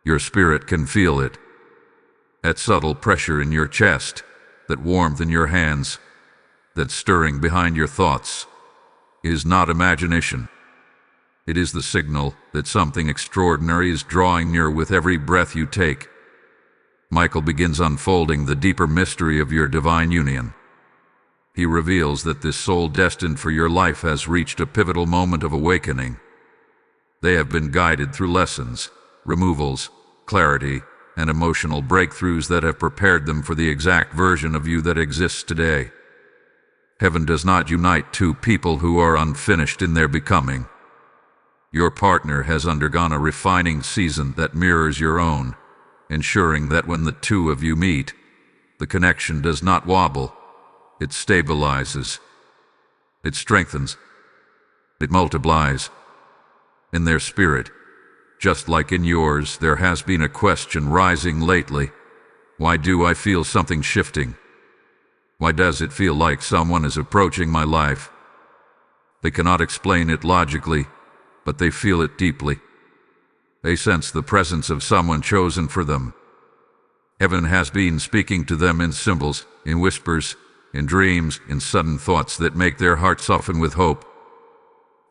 Your spirit can feel it. That subtle pressure in your chest, that warmth in your hands, that stirring behind your thoughts, is not imagination. It is the signal that something extraordinary is drawing near with every breath you take. Michael begins unfolding the deeper mystery of your divine union. He reveals that this soul destined for your life has reached a pivotal moment of awakening. They have been guided through lessons, removals, clarity, and emotional breakthroughs that have prepared them for the exact version of you that exists today. Heaven does not unite two people who are unfinished in their becoming. Your partner has undergone a refining season that mirrors your own, ensuring that when the two of you meet, the connection does not wobble. It stabilizes. It strengthens. It multiplies. In their spirit, just like in yours, there has been a question rising lately. Why do I feel something shifting? Why does it feel like someone is approaching my life? They cannot explain it logically, but they feel it deeply. They sense the presence of someone chosen for them. Heaven has been speaking to them in symbols, in whispers, in dreams, in sudden thoughts that make their hearts soften with hope.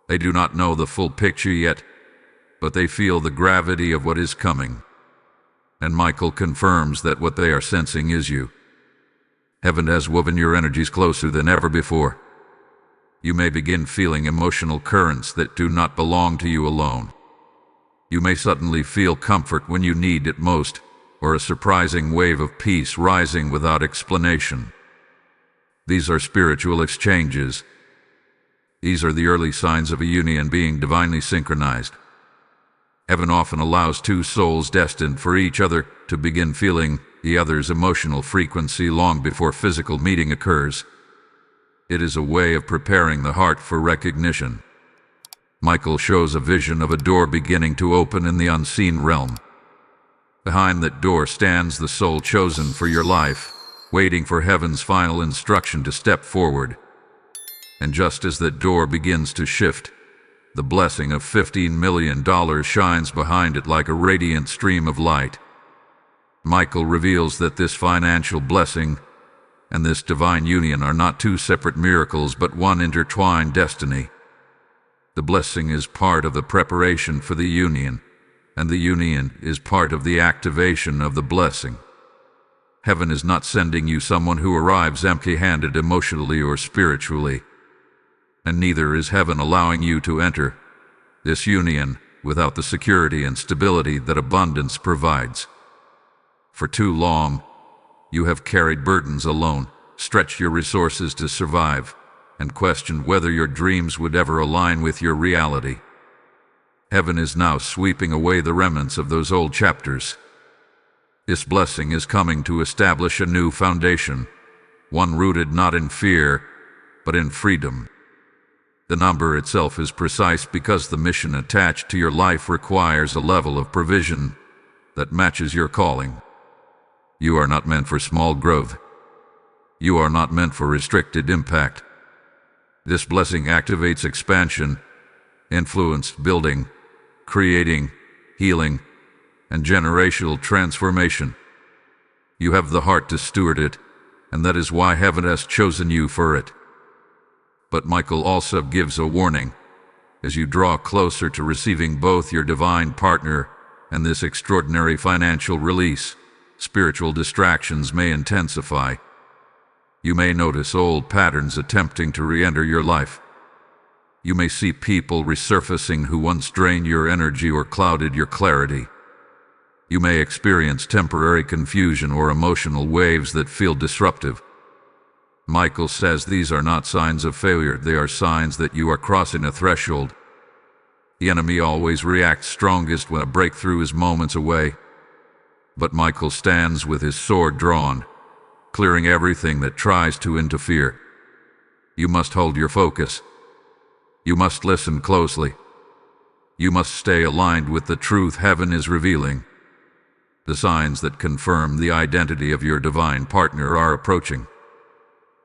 They do not know the full picture yet, but they feel the gravity of what is coming. And Michael confirms that what they are sensing is you. Heaven has woven your energies closer than ever before. You may begin feeling emotional currents that do not belong to you alone. You may suddenly feel comfort when you need it most, or a surprising wave of peace rising without explanation. These are spiritual exchanges. These are the early signs of a union being divinely synchronized. Heaven often allows two souls destined for each other to begin feeling the other's emotional frequency long before physical meeting occurs. It is a way of preparing the heart for recognition. Michael shows a vision of a door beginning to open in the unseen realm. Behind that door stands the soul chosen for your life, waiting for heaven's final instruction to step forward. And just as that door begins to shift, the blessing of $15 million shines behind it like a radiant stream of light. Michael reveals that this financial blessing and this divine union are not two separate miracles but one intertwined destiny. The blessing is part of the preparation for the union, and the union is part of the activation of the blessing. Heaven is not sending you someone who arrives empty-handed emotionally or spiritually, and neither is heaven allowing you to enter this union without the security and stability that abundance provides. For too long, you have carried burdens alone, stretched your resources to survive, and questioned whether your dreams would ever align with your reality. Heaven is now sweeping away the remnants of those old chapters. This blessing is coming to establish a new foundation, one rooted not in fear, but in freedom. The number itself is precise because the mission attached to your life requires a level of provision that matches your calling. You are not meant for small growth. You are not meant for restricted impact. This blessing activates expansion, influence building, creating, healing, and generational transformation. You have the heart to steward it, and that is why heaven has chosen you for it. But Michael also gives a warning. As you draw closer to receiving both your divine partner and this extraordinary financial release, spiritual distractions may intensify. You may notice old patterns attempting to re-enter your life. You may see people resurfacing who once drained your energy or clouded your clarity. You may experience temporary confusion or emotional waves that feel disruptive. Michael says these are not signs of failure, they are signs that you are crossing a threshold. The enemy always reacts strongest when a breakthrough is moments away. But Michael stands with his sword drawn, clearing everything that tries to interfere. You must hold your focus. You must listen closely. You must stay aligned with the truth heaven is revealing. The signs that confirm the identity of your divine partner are approaching.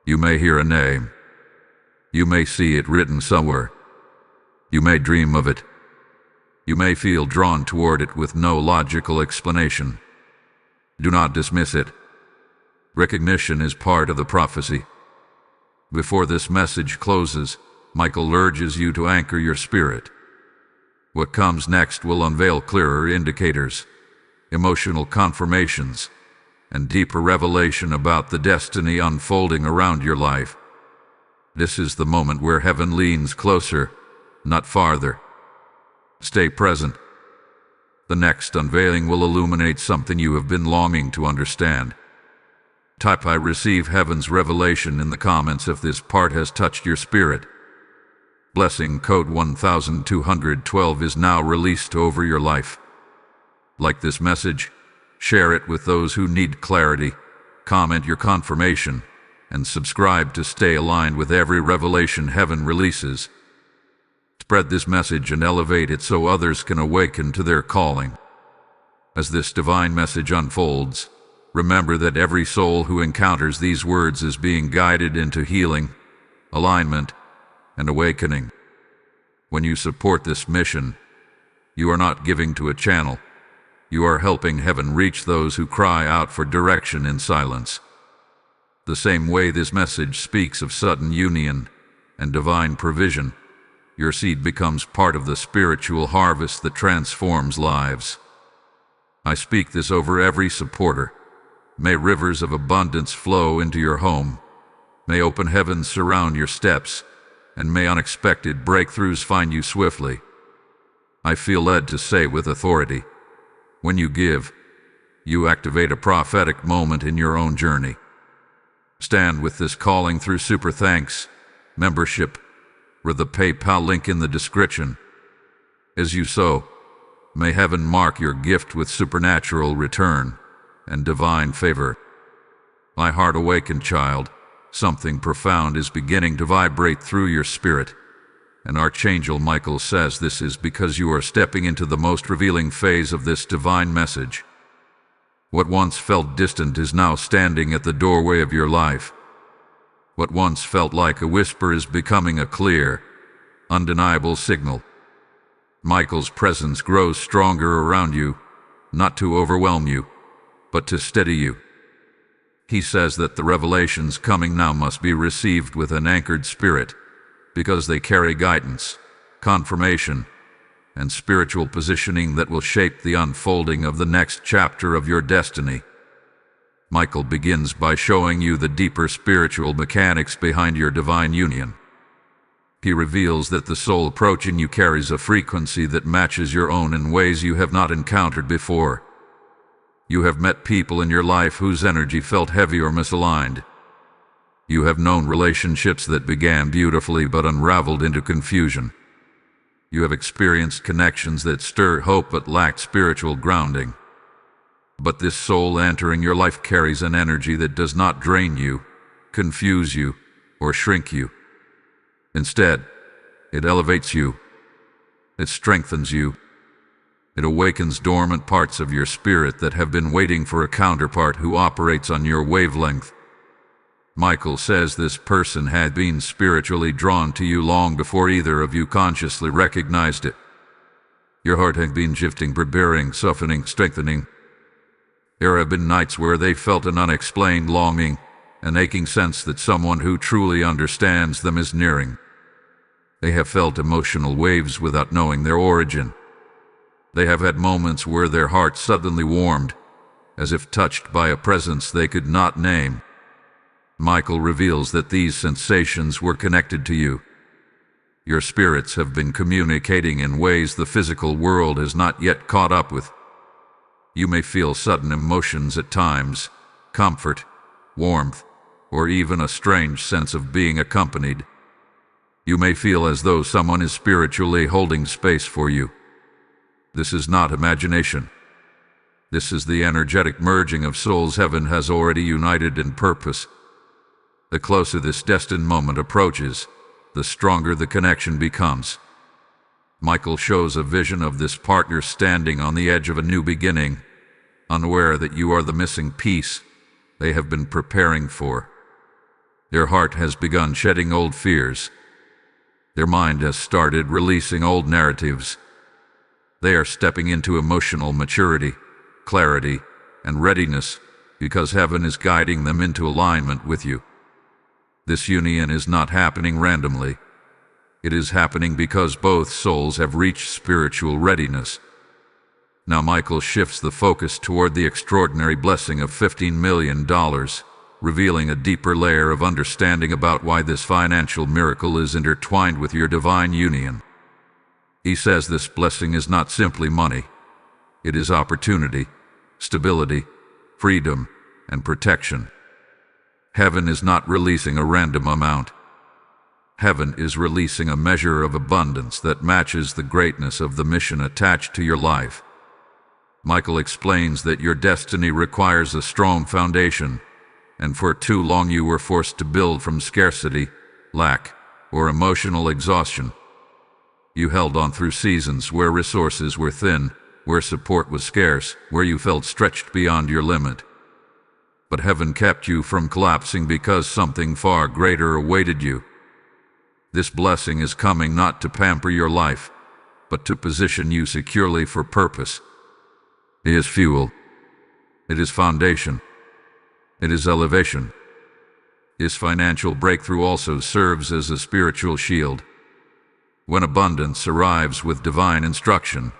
You may hear a name. You may see it written somewhere. You may dream of it. You may feel drawn toward it with no logical explanation. Do not dismiss it. Recognition is part of the prophecy. Before this message closes, Michael urges you to anchor your spirit. What comes next will unveil clearer indicators, emotional confirmations, and deeper revelation about the destiny unfolding around your life. This is the moment where heaven leans closer, not farther. Stay present. The next unveiling will illuminate something you have been longing to understand. Type "I receive heaven's revelation" in the comments if this part has touched your spirit. Blessing code 1212 is now released over your life. Like this message, share it with those who need clarity, comment your confirmation, and subscribe to stay aligned with every revelation heaven releases. Spread this message and elevate it so others can awaken to their calling. As this divine message unfolds, remember that every soul who encounters these words is being guided into healing, alignment, and awakening. When you support this mission, you are not giving to a channel. You are helping heaven reach those who cry out for direction in silence. The same way this message speaks of sudden union and divine provision, your seed becomes part of the spiritual harvest that transforms lives. I speak this over every supporter, May rivers of abundance flow into your home. May open heavens surround your steps, and may unexpected breakthroughs find you swiftly. I feel led to say with authority, when you give, you activate a prophetic moment in your own journey. Stand with this calling through Super Thanks membership or the PayPal link in the description. As you sow, may heaven mark your gift with supernatural return and divine favor. My heart awakened, child. Something profound is beginning to vibrate through your spirit. And Archangel Michael says this is because you are stepping into the most revealing phase of this divine message. What once felt distant is now standing at the doorway of your life. What once felt like a whisper is becoming a clear, undeniable signal. Michael's presence grows stronger around you, not to overwhelm you, but to steady you. He says that the revelations coming now must be received with an anchored spirit, because they carry guidance, confirmation, and spiritual positioning that will shape the unfolding of the next chapter of your destiny. Michael begins by showing you the deeper spiritual mechanics behind your divine union. He reveals that the soul approaching you carries a frequency that matches your own in ways you have not encountered before. You have met people in your life whose energy felt heavy or misaligned. You have known relationships that began beautifully but unraveled into confusion. You have experienced connections that stirred hope but lacked spiritual grounding. But this soul entering your life carries an energy that does not drain you, confuse you, or shrink you. Instead, it elevates you. It strengthens you. It awakens dormant parts of your spirit that have been waiting for a counterpart who operates on your wavelength. Michael says this person had been spiritually drawn to you long before either of you consciously recognized it. Your heart had been shifting, preparing, softening, strengthening. There have been nights where they felt an unexplained longing, an aching sense that someone who truly understands them is nearing. They have felt emotional waves without knowing their origin. They have had moments where their hearts suddenly warmed, as if touched by a presence they could not name. Michael reveals that these sensations were connected to you. Your spirits have been communicating in ways the physical world has not yet caught up with. You may feel sudden emotions at times, comfort, warmth, or even a strange sense of being accompanied. You may feel as though someone is spiritually holding space for you. This is not imagination. This is the energetic merging of souls heaven has already united in purpose. The closer this destined moment approaches, the stronger the connection becomes. Michael shows a vision of this partner standing on the edge of a new beginning, unaware that you are the missing piece they have been preparing for. Their heart has begun shedding old fears. Their mind has started releasing old narratives. They are stepping into emotional maturity, clarity, and readiness because heaven is guiding them into alignment with you. This union is not happening randomly. It is happening because both souls have reached spiritual readiness. Now Michael shifts the focus toward the extraordinary blessing of $15 million, revealing a deeper layer of understanding about why this financial miracle is intertwined with your divine union. He says this blessing is not simply money. It is opportunity, stability, freedom, and protection. Heaven is not releasing a random amount. Heaven is releasing a measure of abundance that matches the greatness of the mission attached to your life. Michael explains that your destiny requires a strong foundation, and for too long you were forced to build from scarcity, lack, or emotional exhaustion. You held on through seasons where resources were thin, where support was scarce, where you felt stretched beyond your limit. But heaven kept you from collapsing because something far greater awaited you. This blessing is coming not to pamper your life, but to position you securely for purpose. It is fuel. It is foundation. It is elevation. This financial breakthrough also serves as a spiritual shield. When abundance arrives with divine instruction,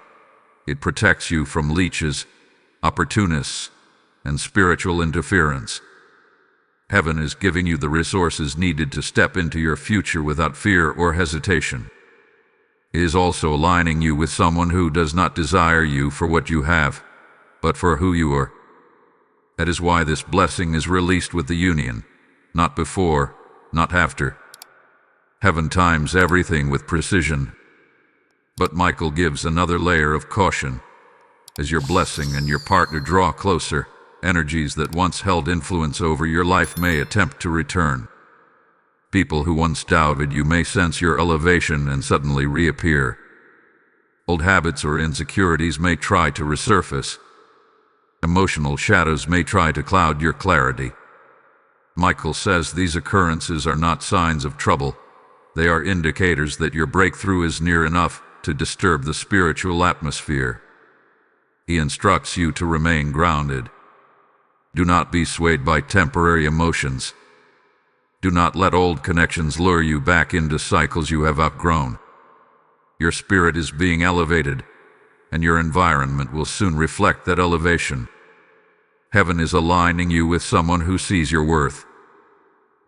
it protects you from leeches, opportunists, and spiritual interference. Heaven is giving you the resources needed to step into your future without fear or hesitation. It is also aligning you with someone who does not desire you for what you have, but for who you are. That is why this blessing is released with the union, not before, not after. Heaven times everything with precision. But Michael gives another layer of caution. As your blessing and your partner draw closer, energies that once held influence over your life may attempt to return. People who once doubted you may sense your elevation and suddenly reappear. Old habits or insecurities may try to resurface. Emotional shadows may try to cloud your clarity. Michael says these occurrences are not signs of trouble. They are indicators that your breakthrough is near enough to disturb the spiritual atmosphere. He instructs you to remain grounded. Do not be swayed by temporary emotions. Do not let old connections lure you back into cycles you have outgrown. Your spirit is being elevated, and your environment will soon reflect that elevation. Heaven is aligning you with someone who sees your worth,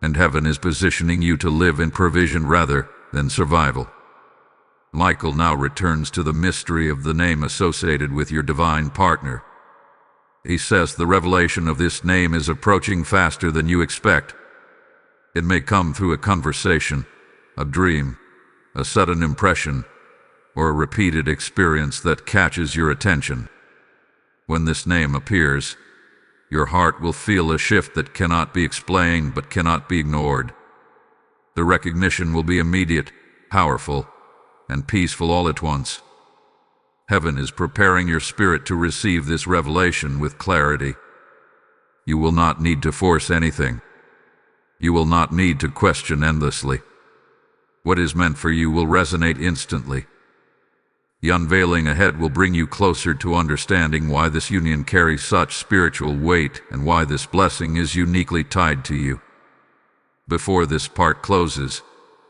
and heaven is positioning you to live in provision rather than survival. Michael now returns to the mystery of the name associated with your divine partner. He says the revelation of this name is approaching faster than you expect. It may come through a conversation, a dream, a sudden impression, or a repeated experience that catches your attention. When this name appears, your heart will feel a shift that cannot be explained but cannot be ignored. The recognition will be immediate, powerful, and peaceful all at once. Heaven is preparing your spirit to receive this revelation with clarity. You will not need to force anything. You will not need to question endlessly. What is meant for you will resonate instantly. The unveiling ahead will bring you closer to understanding why this union carries such spiritual weight and why this blessing is uniquely tied to you. Before this part closes,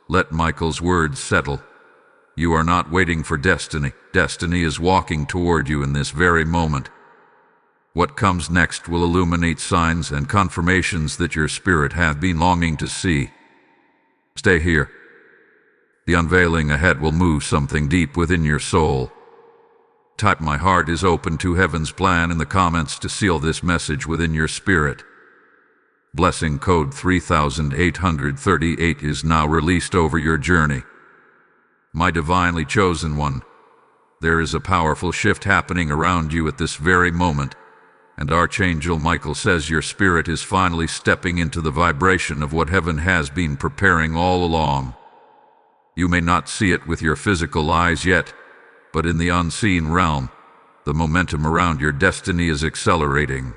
let Michael's words settle. You are not waiting for destiny. Destiny is walking toward you in this very moment. What comes next will illuminate signs and confirmations that your spirit hath been longing to see. Stay here. The unveiling ahead will move something deep within your soul. Type "My heart is open to heaven's plan" in the comments to seal this message within your spirit. Blessing code 3838 is now released over your journey. My divinely chosen one, there is a powerful shift happening around you at this very moment, and Archangel Michael says your spirit is finally stepping into the vibration of what heaven has been preparing all along. You may not see it with your physical eyes yet, but in the unseen realm, the momentum around your destiny is accelerating.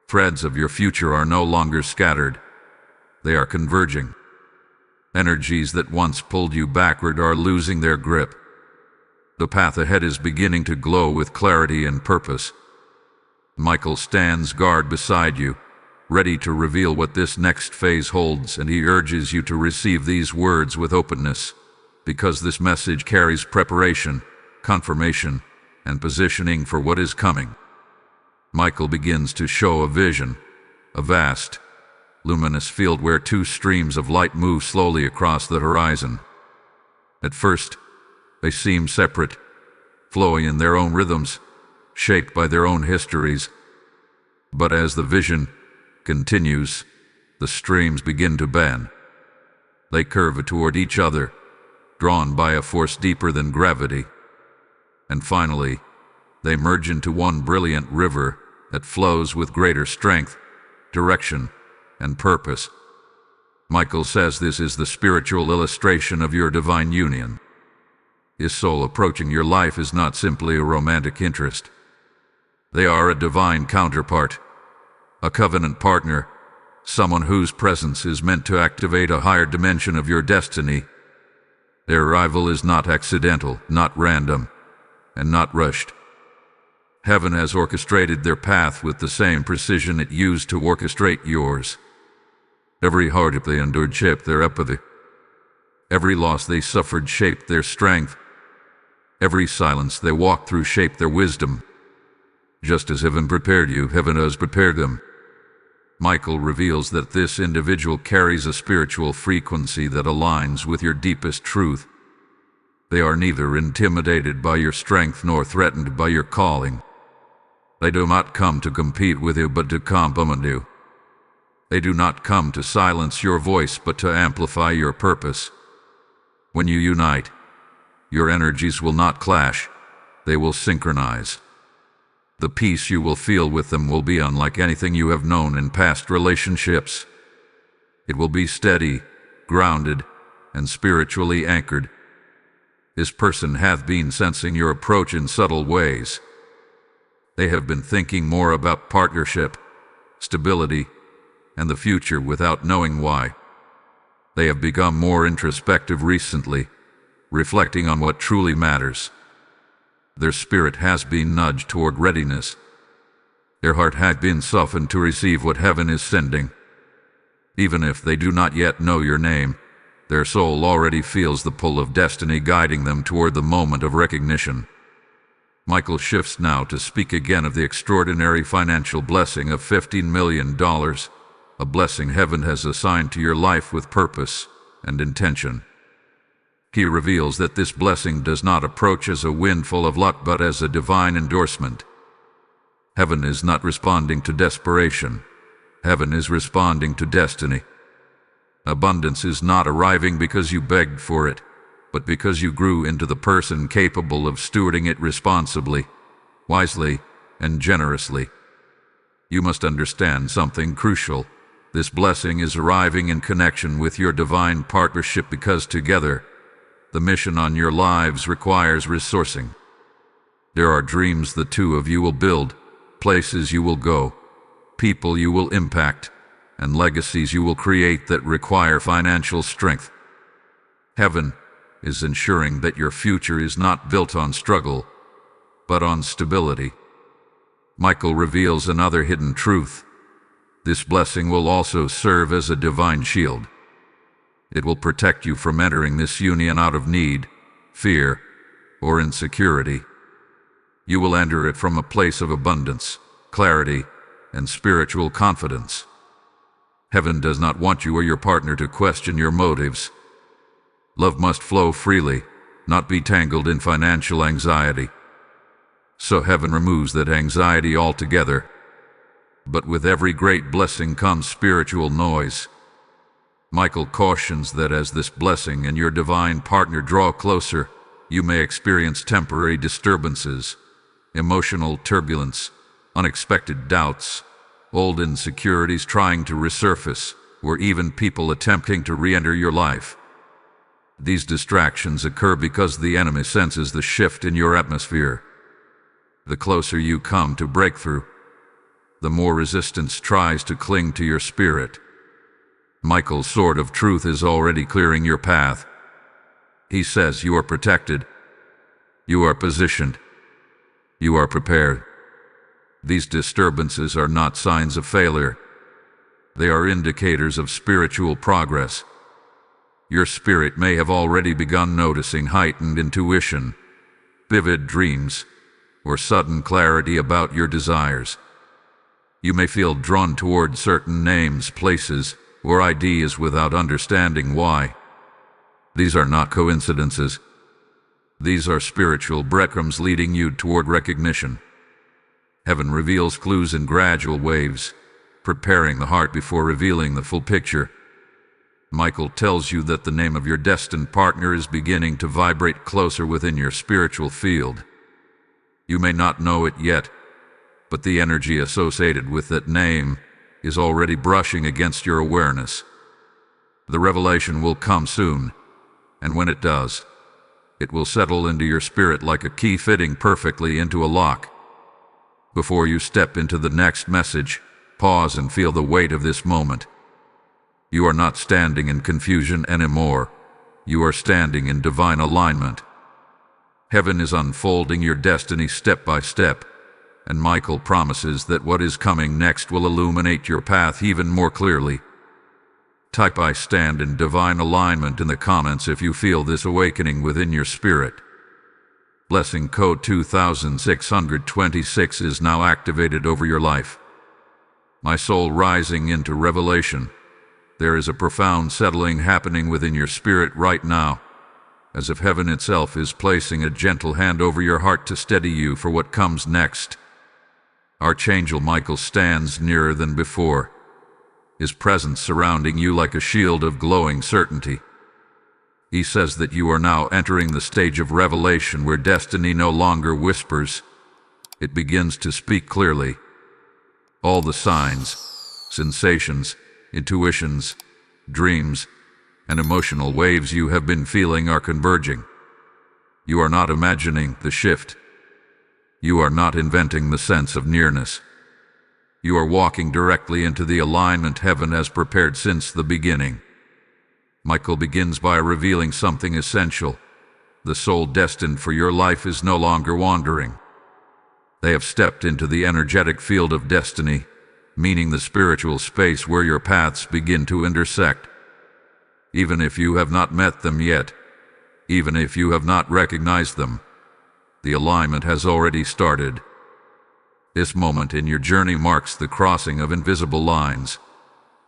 Threads of your future are no longer scattered. They are converging. Energies that once pulled you backward are losing their grip. The path ahead is beginning to glow with clarity and purpose. Michael stands guard beside you, ready to reveal what this next phase holds, and he urges you to receive these words with openness, because this message carries preparation, confirmation, and positioning for what is coming. Michael begins to show a vision, a vast, luminous field where two streams of light move slowly across the horizon. At first, they seem separate, flowing in their own rhythms, shaped by their own histories. But as the vision continues, the streams begin to bend. They curve toward each other, drawn by a force deeper than gravity. And finally, they merge into one brilliant river that flows with greater strength, direction, and purpose. Michael says this is the spiritual illustration of your divine union. His soul approaching your life is not simply a romantic interest. They are a divine counterpart, a covenant partner, someone whose presence is meant to activate a higher dimension of your destiny. Their arrival is not accidental, not random, and not rushed. Heaven has orchestrated their path with the same precision it used to orchestrate yours. Every hardship they endured shaped their empathy. Every loss they suffered shaped their strength. Every silence they walked through shaped their wisdom. Just as heaven prepared you, heaven has prepared them. Michael reveals that this individual carries a spiritual frequency that aligns with your deepest truth. They are neither intimidated by your strength nor threatened by your calling. They do not come to compete with you but to complement you. They do not come to silence your voice but to amplify your purpose. When you unite, your energies will not clash, they will synchronize. The peace you will feel with them will be unlike anything you have known in past relationships. It will be steady, grounded, and spiritually anchored. This person hath been sensing your approach in subtle ways. They have been thinking more about partnership, stability, and the future without knowing why. They have become more introspective recently, reflecting on what truly matters. Their spirit has been nudged toward readiness. Their heart had been softened to receive what heaven is sending. Even if they do not yet know your name, their soul already feels the pull of destiny guiding them toward the moment of recognition. Michael shifts now to speak again of the extraordinary financial blessing of $15 million, a blessing heaven has assigned to your life with purpose and intention. He reveals that this blessing does not approach as a windfall of luck but as a divine endorsement. Heaven is not responding to desperation. Heaven is responding to destiny. Abundance is not arriving because you begged for it, but because you grew into the person capable of stewarding it responsibly, wisely, and generously. You must understand something crucial. This blessing is arriving in connection with your divine partnership because together, the mission on your lives requires resourcing. There are dreams the two of you will build, places you will go, people you will impact, and legacies you will create that require financial strength. Heaven is ensuring that your future is not built on struggle, but on stability. Michael reveals another hidden truth. This blessing will also serve as a divine shield. It will protect you from entering this union out of need, fear, or insecurity. You will enter it from a place of abundance, clarity, and spiritual confidence. Heaven does not want you or your partner to question your motives. Love must flow freely, not be tangled in financial anxiety. So heaven removes that anxiety altogether. But with every great blessing comes spiritual noise. Michael cautions that as this blessing and your divine partner draw closer, you may experience temporary disturbances, emotional turbulence, unexpected doubts, old insecurities trying to resurface, or even people attempting to re-enter your life. These distractions occur because the enemy senses the shift in your atmosphere. The closer you come to breakthrough, the more resistance tries to cling to your spirit. Michael's sword of truth is already clearing your path. He says you are protected, you are positioned, you are prepared. These disturbances are not signs of failure. They are indicators of spiritual progress. Your spirit may have already begun noticing heightened intuition, vivid dreams, or sudden clarity about your desires. You may feel drawn toward certain names, places, or ideas without understanding why. These are not coincidences. These are spiritual breadcrumbs leading you toward recognition. Heaven reveals clues in gradual waves, preparing the heart before revealing the full picture. Michael tells you that the name of your destined partner is beginning to vibrate closer within your spiritual field. You may not know it yet, but the energy associated with that name is already brushing against your awareness. The revelation will come soon, and when it does, it will settle into your spirit like a key fitting perfectly into a lock. Before you step into the next message, pause and feel the weight of this moment. You are not standing in confusion anymore. You are standing in divine alignment. Heaven is unfolding your destiny step by step, and Michael promises that what is coming next will illuminate your path even more clearly. Type "I stand in divine alignment" in the comments if you feel this awakening within your spirit. Blessing code 2626 is now activated over your life. My soul rising into revelation. There is a profound settling happening within your spirit right now, as if heaven itself is placing a gentle hand over your heart to steady you for what comes next. Archangel Michael stands nearer than before, his presence surrounding you like a shield of glowing certainty. He says that you are now entering the stage of revelation where destiny no longer whispers. It begins to speak clearly. All the signs, sensations, intuitions, dreams, and emotional waves you have been feeling are converging. You are not imagining the shift. You are not inventing the sense of nearness. You are walking directly into the alignment heaven has prepared since the beginning. Michael begins by revealing something essential. The soul destined for your life is no longer wandering. They have stepped into the energetic field of destiny, meaning the spiritual space where your paths begin to intersect. Even if you have not met them yet, even if you have not recognized them, the alignment has already started. This moment in your journey marks the crossing of invisible lines,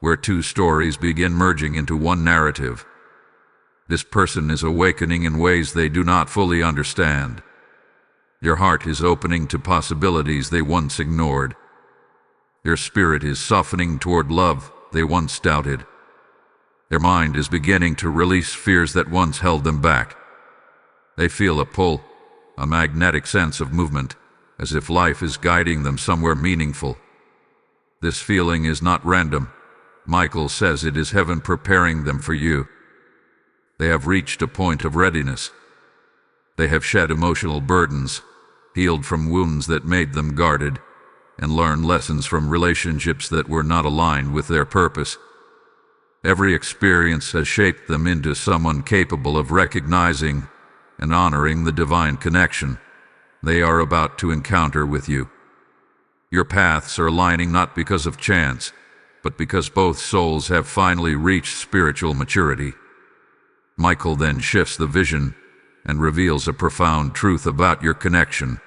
where two stories begin merging into one narrative. This person is awakening in ways they do not fully understand. Your heart is opening to possibilities they once ignored. Your spirit is softening toward love they once doubted. Their mind is beginning to release fears that once held them back. They feel a pull, a magnetic sense of movement, as if life is guiding them somewhere meaningful. This feeling is not random. Michael says it is heaven preparing them for you. They have reached a point of readiness. They have shed emotional burdens, healed from wounds that made them guarded, and learned lessons from relationships that were not aligned with their purpose. Every experience has shaped them into someone capable of recognizing and honoring the divine connection they are about to encounter with you. Your paths are aligning not because of chance, but because both souls have finally reached spiritual maturity. Michael then shifts the vision and reveals a profound truth about your connection.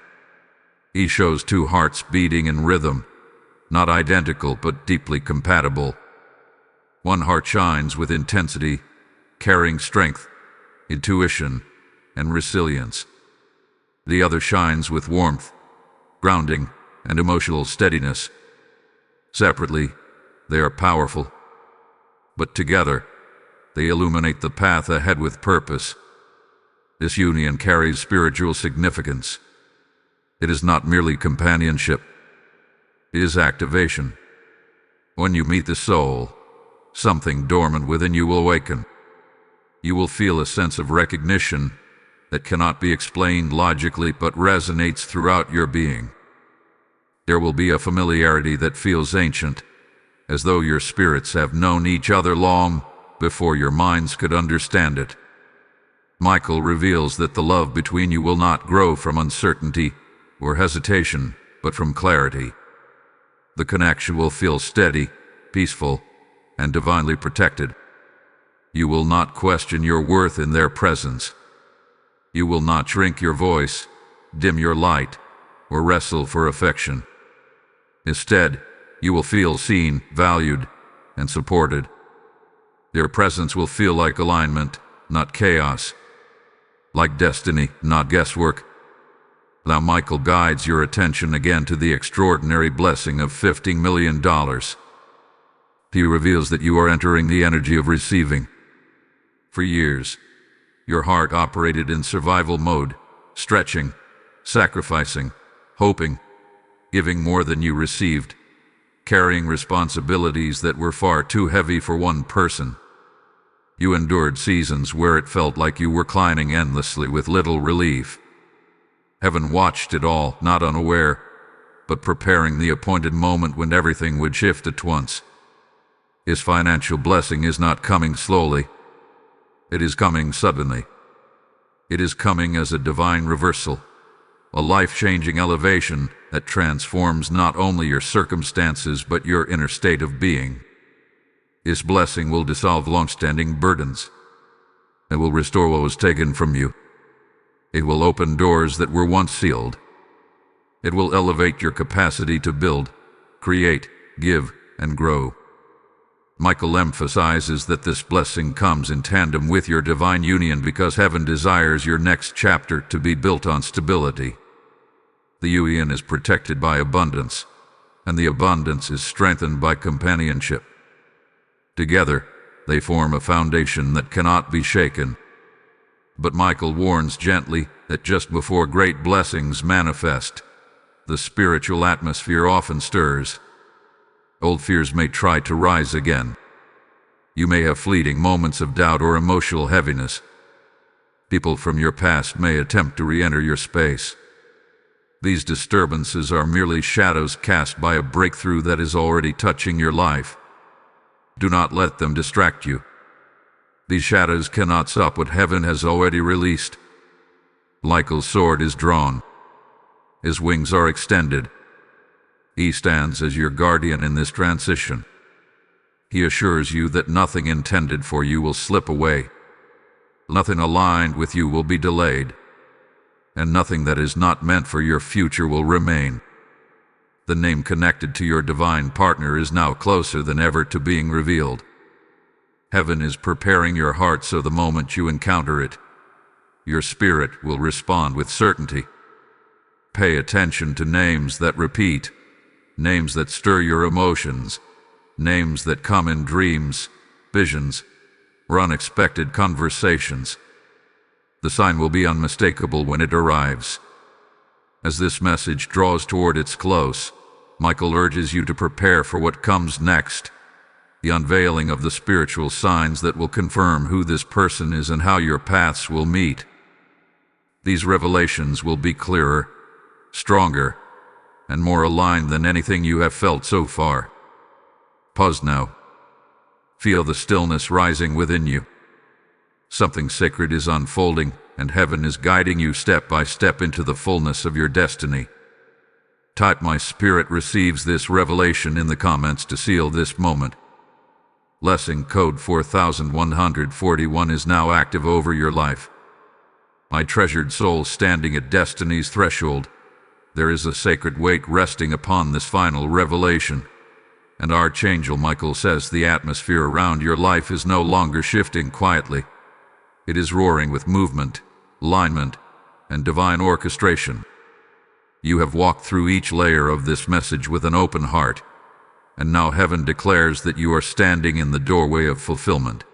He shows two hearts beating in rhythm, not identical but deeply compatible. One heart shines with intensity, carrying strength, intuition, and resilience. The other shines with warmth, grounding, and emotional steadiness. Separately, they are powerful, but together, they illuminate the path ahead with purpose. This union carries spiritual significance. It is not merely companionship. It is activation. When you meet the soul, something dormant within you will awaken. You will feel a sense of recognition that cannot be explained logically but resonates throughout your being. There will be a familiarity that feels ancient, as though your spirits have known each other long before your minds could understand it. Michael reveals that the love between you will not grow from uncertainty or hesitation, but from clarity. The connection will feel steady, peaceful, and divinely protected. You will not question your worth in their presence. You will not shrink your voice, dim your light, or wrestle for affection. Instead, you will feel seen, valued, and supported. Their presence will feel like alignment, not chaos. Like destiny, not guesswork. Now Michael guides your attention again to the extraordinary blessing of $50 million. He reveals that you are entering the energy of receiving. For years, your heart operated in survival mode, stretching, sacrificing, hoping, giving more than you received, carrying responsibilities that were far too heavy for one person. You endured seasons where it felt like you were climbing endlessly with little relief. Heaven watched it all, not unaware, but preparing the appointed moment when everything would shift at once. His financial blessing is not coming slowly. It is coming suddenly. It is coming as a divine reversal, a life-changing elevation that transforms not only your circumstances but your inner state of being. His blessing will dissolve long-standing burdens. It will restore what was taken from you. It will open doors that were once sealed. It will elevate your capacity to build, create, give, and grow. Michael emphasizes that this blessing comes in tandem with your divine union because heaven desires your next chapter to be built on stability. The union is protected by abundance, and the abundance is strengthened by companionship. Together, they form a foundation that cannot be shaken. But Michael warns gently that just before great blessings manifest, the spiritual atmosphere often stirs. Old fears may try to rise again. You may have fleeting moments of doubt or emotional heaviness. People from your past may attempt to re-enter your space. These disturbances are merely shadows cast by a breakthrough that is already touching your life. Do not let them distract you. These shadows cannot stop what heaven has already released. Michael's sword is drawn. His wings are extended. He stands as your guardian in this transition. He assures you that nothing intended for you will slip away. Nothing aligned with you will be delayed. And nothing that is not meant for your future will remain. The name connected to your divine partner is now closer than ever to being revealed. Heaven is preparing your heart so the moment you encounter it, your spirit will respond with certainty. Pay attention to names that repeat, names that stir your emotions, names that come in dreams, visions, or unexpected conversations. The sign will be unmistakable when it arrives. As this message draws toward its close, Michael urges you to prepare for what comes next, the unveiling of the spiritual signs that will confirm who this person is and how your paths will meet. These revelations will be clearer, stronger, and more aligned than anything you have felt so far. Pause now. Feel the stillness rising within you. Something sacred is unfolding, and heaven is guiding you step by step into the fullness of your destiny. Type "My spirit receives this revelation" in the comments to seal this moment. Blessing code 4141 is now active over your life. My treasured soul standing at destiny's threshold, there is a sacred weight resting upon this final revelation. And Archangel Michael says the atmosphere around your life is no longer shifting quietly. It is roaring with movement, alignment, and divine orchestration. You have walked through each layer of this message with an open heart, and now heaven declares that you are standing in the doorway of fulfillment.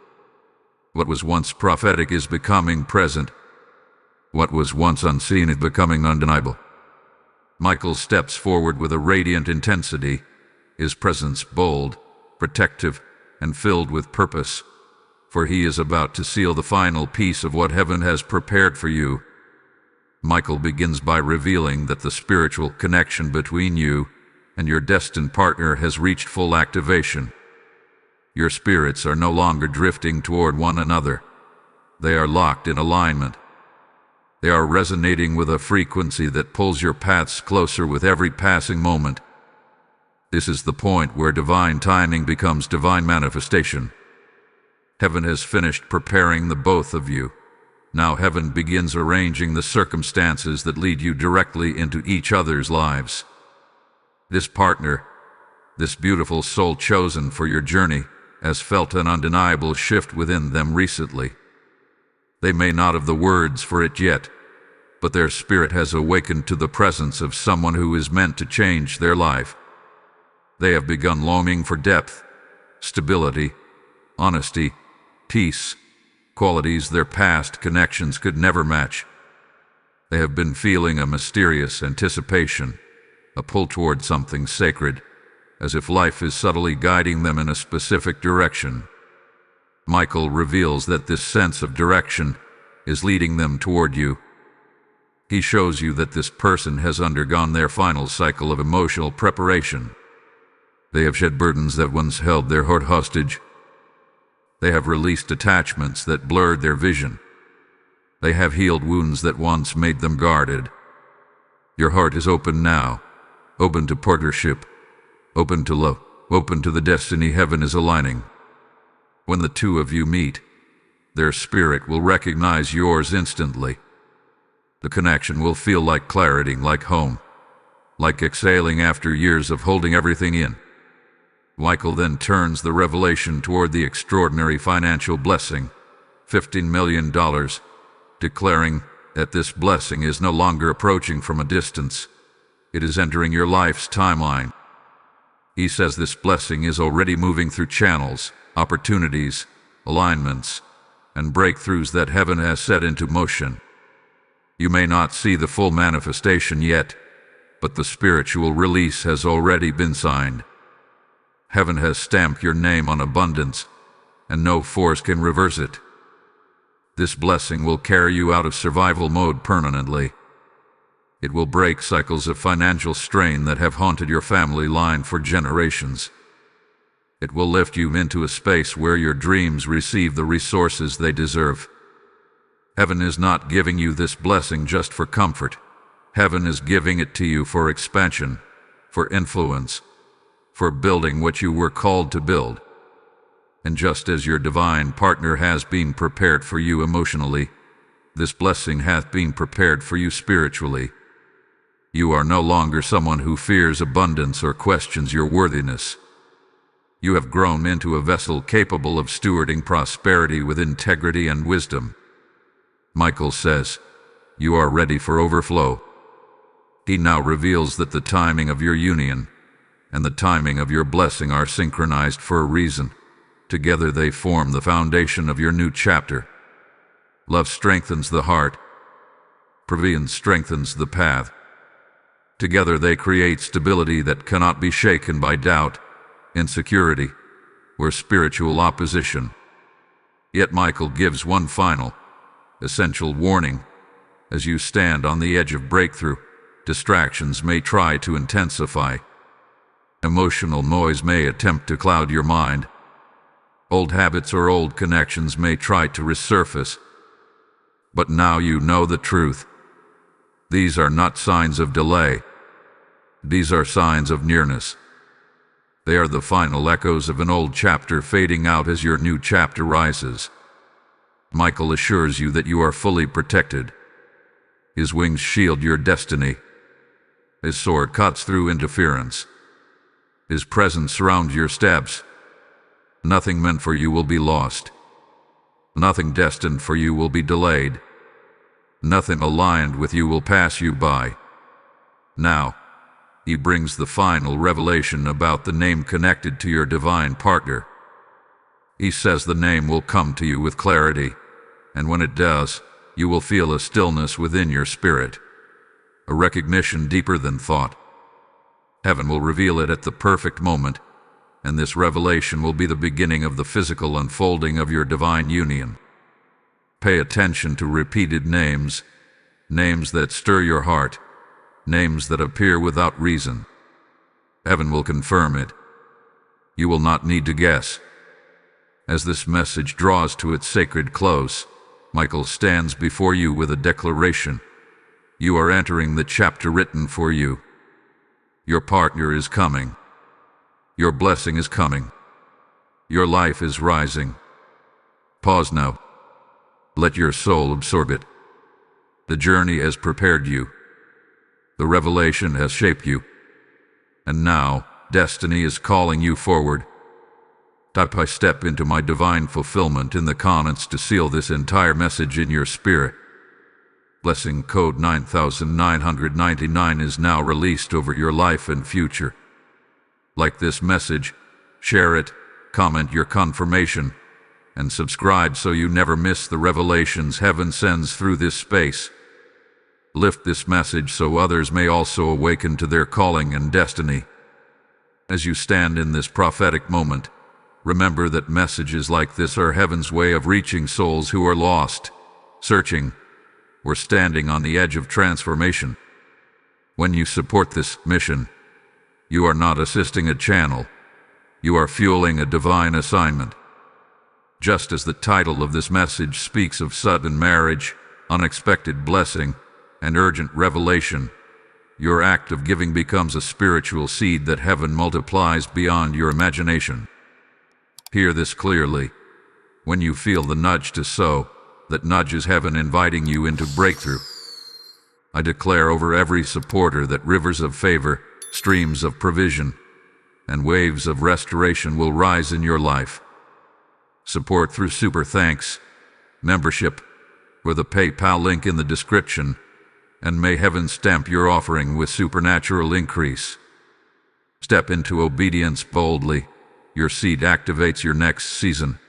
What was once prophetic is becoming present. What was once unseen is becoming undeniable. Michael steps forward with a radiant intensity, his presence bold, protective, and filled with purpose, for he is about to seal the final piece of what heaven has prepared for you. Michael begins by revealing that the spiritual connection between you and your destined partner has reached full activation. Your spirits are no longer drifting toward one another. They are locked in alignment. They are resonating with a frequency that pulls your paths closer with every passing moment. This is the point where divine timing becomes divine manifestation. Heaven has finished preparing the both of you. Now heaven begins arranging the circumstances that lead you directly into each other's lives. This partner, this beautiful soul chosen for your journey, has felt an undeniable shift within them recently. They may not have the words for it yet, but their spirit has awakened to the presence of someone who is meant to change their life. They have begun longing for depth, stability, honesty, peace, qualities their past connections could never match. They have been feeling a mysterious anticipation, a pull toward something sacred, as if life is subtly guiding them in a specific direction. Michael reveals that this sense of direction is leading them toward you. He shows you that this person has undergone their final cycle of emotional preparation. They have shed burdens that once held their heart hostage. They have released attachments that blurred their vision. They have healed wounds that once made them guarded. Your heart is open now, open to partnership, open to love, open to the destiny heaven is aligning. When the two of you meet, their spirit will recognize yours instantly. The connection will feel like clarity, like home, like exhaling after years of holding everything in. Michael then turns the revelation toward the extraordinary financial blessing, $15 million, declaring that this blessing is no longer approaching from a distance. It is entering your life's timeline. He says this blessing is already moving through channels, opportunities, alignments, and breakthroughs that heaven has set into motion. You may not see the full manifestation yet, but the spiritual release has already been signed. Heaven has stamped your name on abundance, and no force can reverse it. This blessing will carry you out of survival mode permanently. It will break cycles of financial strain that have haunted your family line for generations. It will lift you into a space where your dreams receive the resources they deserve. Heaven is not giving you this blessing just for comfort. Heaven is giving it to you for expansion, for influence, for building what you were called to build. And just as your divine partner has been prepared for you emotionally, this blessing hath been prepared for you spiritually. You are no longer someone who fears abundance or questions your worthiness. You have grown into a vessel capable of stewarding prosperity with integrity and wisdom. Michael says, you are ready for overflow. He now reveals that the timing of your union and the timing of your blessing are synchronized for a reason. Together they form the foundation of your new chapter. Love strengthens the heart. Provision strengthens the path. Together they create stability that cannot be shaken by doubt, insecurity, or spiritual opposition. Yet Michael gives one final, essential warning. As you stand on the edge of breakthrough, distractions may try to intensify. Emotional noise may attempt to cloud your mind. Old habits or old connections may try to resurface. But now you know the truth. These are not signs of delay. These are signs of nearness. They are the final echoes of an old chapter fading out as your new chapter rises. Michael assures you that you are fully protected. His wings shield your destiny. His sword cuts through interference. His presence surrounds your steps. Nothing meant for you will be lost. Nothing destined for you will be delayed. Nothing aligned with you will pass you by. Now, he brings the final revelation about the name connected to your divine partner. He says the name will come to you with clarity, and when it does, you will feel a stillness within your spirit, a recognition deeper than thought. Heaven will reveal it at the perfect moment, and this revelation will be the beginning of the physical unfolding of your divine union. Pay attention to repeated names, names that stir your heart, names that appear without reason. Heaven will confirm it. You will not need to guess. As this message draws to its sacred close, Michael stands before you with a declaration. You are entering the chapter written for you. Your partner is coming. Your blessing is coming. Your life is rising. Pause now. Let your soul absorb it. The journey has prepared you. The revelation has shaped you. And now, destiny is calling you forward. Step by step into my divine fulfillment in the comments to seal this entire message in your spirit. Blessing code 9999 is now released over your life and future. Like this message, share it, comment your confirmation, and subscribe so you never miss the revelations heaven sends through this space. Lift this message so others may also awaken to their calling and destiny. As you stand in this prophetic moment, remember that messages like this are heaven's way of reaching souls who are lost, searching, or standing on the edge of transformation. When you support this mission, you are not assisting a channel. You are fueling a divine assignment. Just as the title of this message speaks of sudden marriage, unexpected blessing, and urgent revelation, your act of giving becomes a spiritual seed that heaven multiplies beyond your imagination. Hear this clearly. When you feel the nudge to sow, that nudge is heaven inviting you into breakthrough. I declare over every supporter that rivers of favor, streams of provision, and waves of restoration will rise in your life. Support through Super Thanks, membership, or the PayPal link in the description, and may heaven stamp your offering with supernatural increase. Step into obedience boldly. Your seed activates your next season.